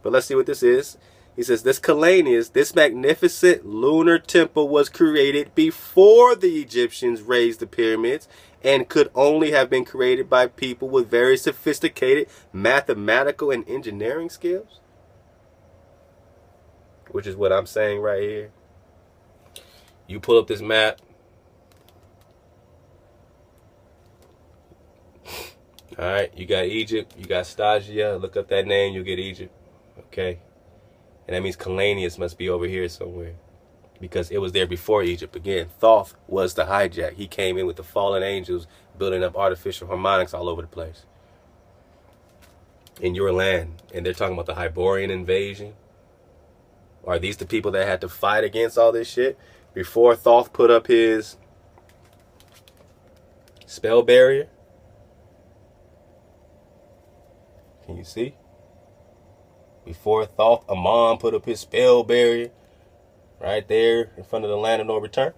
But let's see what this is. He says, this Calanius, this magnificent lunar temple, was created before the Egyptians raised the pyramids, and could only have been created by people with very sophisticated mathematical and engineering skills. Which is what I'm saying right here. You pull up this map. All right, you got Egypt, you got Stagia. Look up that name, you'll get Egypt. Okay. And that means Calanius must be over here somewhere. because it was there before Egypt. Again, Thoth was the hijack. He came in with the fallen angels, building up artificial harmonics all over the place in your land. And they're talking about the Hyborian invasion. Are these the people that had to fight against all this shit before Thoth put up his spell barrier? Can you see? Before Thoth, Amon put up his spell barrier right there in front of the land of no return.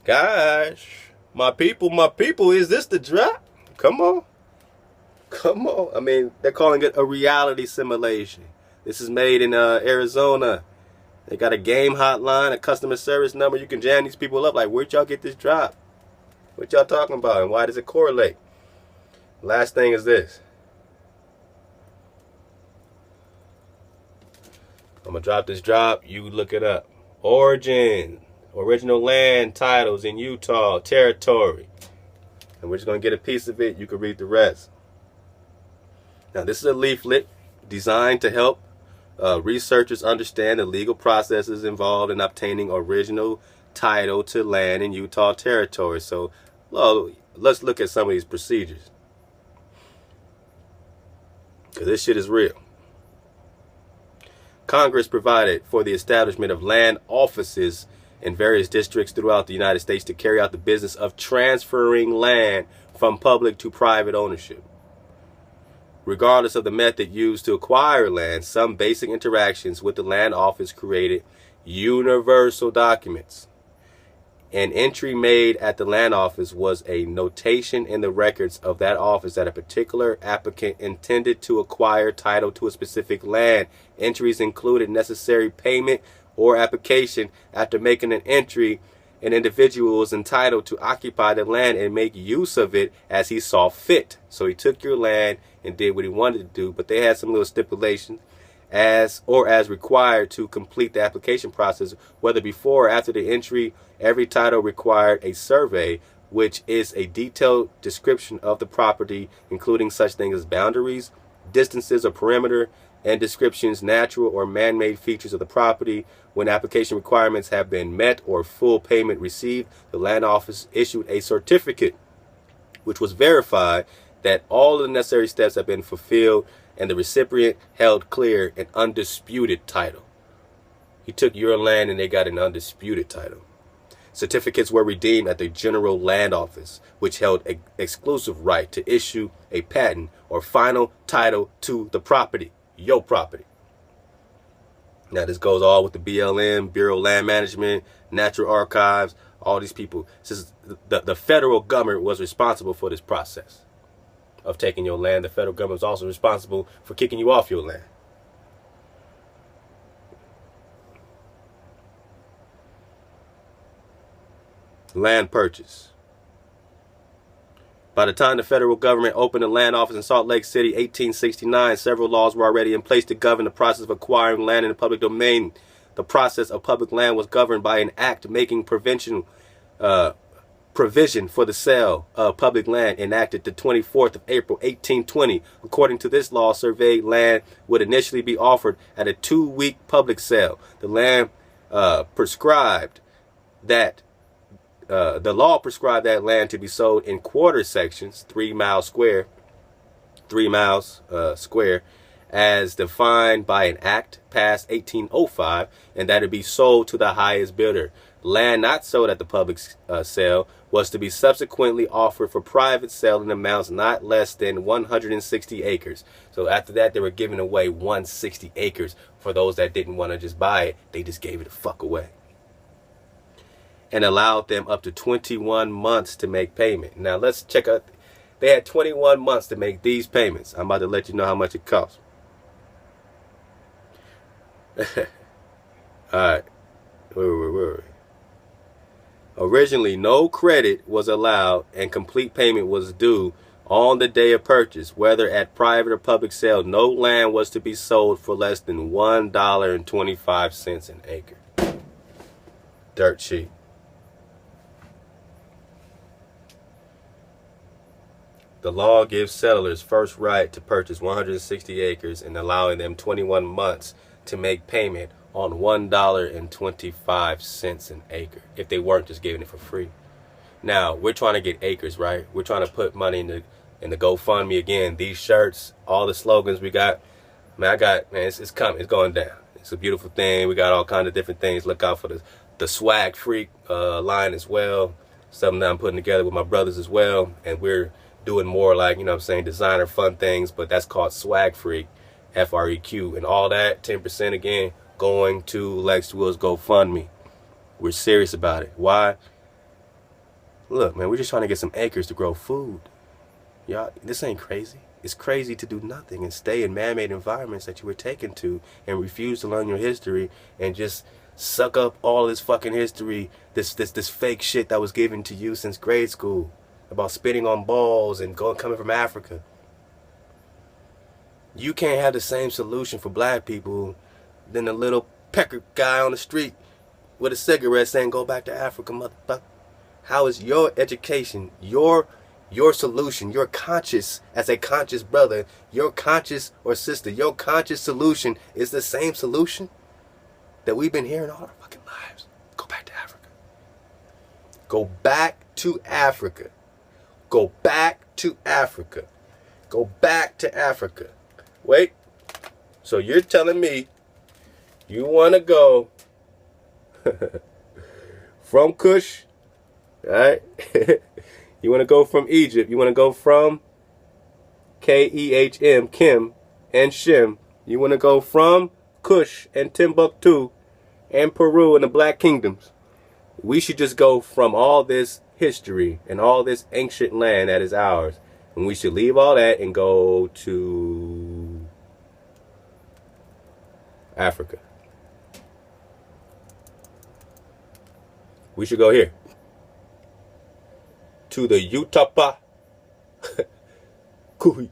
Guys, my people, is this the drop? Come on. Come on. I mean, they're calling it a reality simulation. This is made in Arizona. They got a game hotline, a customer service number. You can jam these people up. Like, where'd y'all get this drop? What y'all talking about? And why does it correlate? Last thing is this. I'm going to drop this drop. You look it up. Origin. Original land titles in Utah territory. And we're just going to get a piece of it. You can read the rest. Now, this is a leaflet designed to help researchers understand the legal processes involved in obtaining original title to land in Utah territory. So, well, let's look at some of these procedures. Because this shit is real. Congress provided for the establishment of land offices in various districts throughout the United States to carry out the business of transferring land from public to private ownership. Regardless of the method used to acquire land, some basic interactions with the land office created universal documents. An entry made at the land office was a notation in the records of that office that a particular applicant intended to acquire title to a specific land. Entries included necessary payment or application. After making an entry, an individual was entitled to occupy the land and make use of it as he saw fit. So he took your land and did what he wanted to do, but they had some little stipulations as required to complete the application process, whether before or after the entry. Every title required a survey, which is a detailed description of the property, including such things as boundaries, distances or perimeter, and descriptions, natural or man-made features of the property. When application requirements have been met or full payment received, the land office issued a certificate, which was verified that all of the necessary steps have been fulfilled, and the recipient held clear an undisputed title. He took your land and they got an undisputed title. Certificates were redeemed at the General Land Office, which held an exclusive right to issue a patent or final title to the property, your property. Now, this goes all with the BLM, Bureau of Land Management, Natural Archives, all these people. Since the federal government was responsible for this process of taking your land, the federal government was also responsible for kicking you off your land. Land purchase. By the time the federal government opened the land office in Salt Lake City, 1869, several laws were already in place to govern the process of acquiring land in the public domain. The process of public land was governed by an act making provision for the sale of public land, enacted the 24th of April, 1820. According to this law, surveyed land would initially be offered at a 2-week public sale. The law prescribed that land to be sold in quarter sections, 3 miles square, as defined by an act passed 1805, and that it be sold to the highest bidder. Land not sold at the public sale was to be subsequently offered for private sale in amounts not less than 160 acres. So after that, they were giving away 160 acres for those that didn't want to just buy it. They just gave it the fuck away. And allowed them up to 21 months to make payment. Now let's check out. They had 21 months to make these payments. I'm about to let you know how much it costs. Alright. Where were we? Originally, no credit was allowed and complete payment was due on the day of purchase. Whether at private or public sale, no land was to be sold for less than $1.25 an acre. Dirt cheap. The law gives settlers first right to purchase 160 acres and allowing them 21 months to make payment on $1.25 an acre if they weren't just giving it for free. Now, we're trying to get acres, right? We're trying to put money in the GoFundMe again. These shirts, all the slogans we got, man, it's coming. It's going down. It's a beautiful thing. We got all kinds of different things. Look out for the Swag Freak line as well. Something that I'm putting together with my brothers as well. And we're doing more like, designer fun things, but that's called Swag Freak, FREQ. And all that, 10% again, going to Lex Will's GoFundMe. We're serious about it. Why? Look, man, we're just trying to get some acres to grow food. Y'all, this ain't crazy. It's crazy to do nothing and stay in man-made environments that you were taken to and refuse to learn your history and just suck up all this fucking history, this fake shit that was given to you since grade school about spitting on balls and coming from Africa. You can't have the same solution for black people than the little pecker guy on the street with a cigarette saying, "Go back to Africa, motherfucker." How is your education, your solution, your conscious, as a conscious brother, your conscious or sister, your conscious solution is the same solution that we've been hearing all our fucking lives? Go back to Africa. Go back to Africa. Go back to Africa. Go back to Africa. Wait. So you're telling me you want to go from Kush, right? You want to go from Egypt. You want to go from Kehm, Kim, and Shem. You want to go from Kush and Timbuktu and Peru and the Black Kingdoms. We should just go from all this history and all this ancient land that is ours. And we should leave all that and go to Africa. We should go here. To the Utapa Kuri.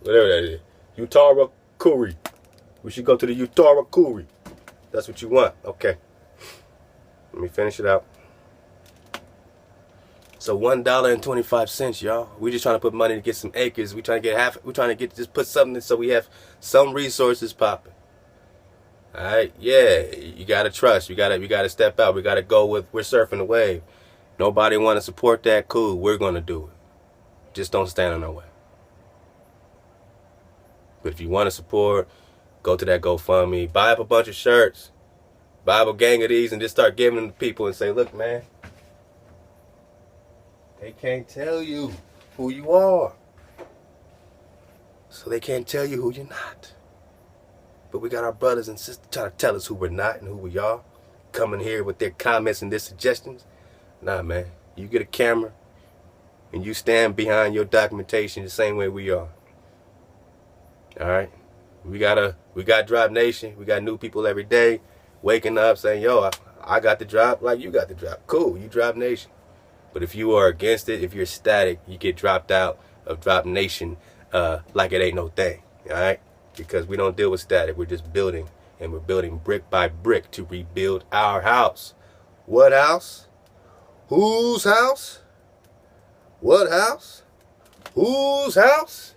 Whatever that is. Utara Kuri. We should go to the Utara Kuri. That's what you want. Okay. Let me finish it out. So $1.25, y'all. We just trying to put money to get some acres. We trying to get half. We trying to just put something so we have some resources popping. All right. Yeah. You gotta trust. We gotta step out. We gotta go with. We're surfing the wave. Nobody want to support that? Cool. We're gonna do it. Just don't stand in our way. But if you want to support, go to that GoFundMe. Buy up a bunch of shirts. Buy up a gang of these and just start giving them to people and say, "Look, man. They can't tell you who you are. So they can't tell you who you're not. But we got our brothers and sisters trying to tell us who we're not and who we are. Coming here with their comments and their suggestions. Nah, man. You get a camera and you stand behind your documentation the same way we are. Alright? We got Drop Nation. We got new people every day waking up saying, "Yo, I got the drop like you got the drop." Cool, you Drop Nation. But if you are against it, if you're static, you get dropped out of Drop Nation like it ain't no thing. Alright? Because we don't deal with static. We're just building. And we're building brick by brick to rebuild our house. What house? Whose house? What house? Whose house?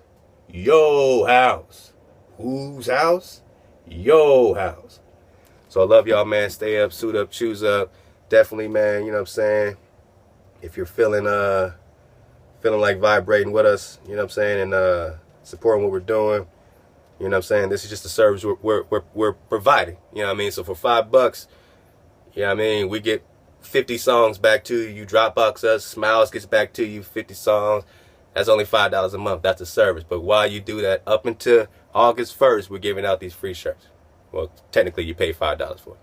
Yo house. Whose house? Yo house. So I love y'all, man. Stay up, suit up, choose up. Definitely, man, you know what I'm saying? If you're feeling like vibrating with us, you know what I'm saying, and supporting what we're doing, you know what I'm saying? This is just a service we're providing. You know what I mean? So for $5, you know what I mean, we get 50 songs back to you. You Dropbox us, Smiles gets back to you 50 songs. That's only $5 a month. That's a service. But while you do that, up until August 1st, we're giving out these free shirts. Well, technically you pay $5 for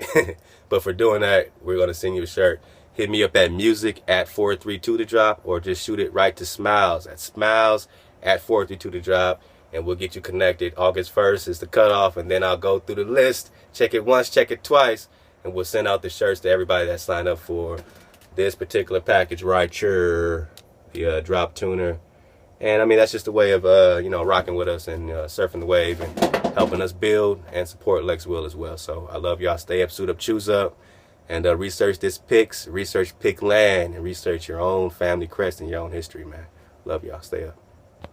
it. But for doing that, we're going to send you a shirt. Hit me up at music@432thedrop or just shoot it right to Smiles at Smiles@432thedrop. And we'll get you connected. August 1st is the cutoff, and then I'll go through the list, check it once, check it twice, and we'll send out the shirts to everybody that signed up for this particular package right here, the drop tuner. And I mean, that's just a way of rocking with us and surfing the wave and helping us build and support Lex Will as well. So I love y'all. Stay up, suit up, choose up, and research this Picts, research Pictland, and research your own family crest and your own history, man. Love y'all. Stay up.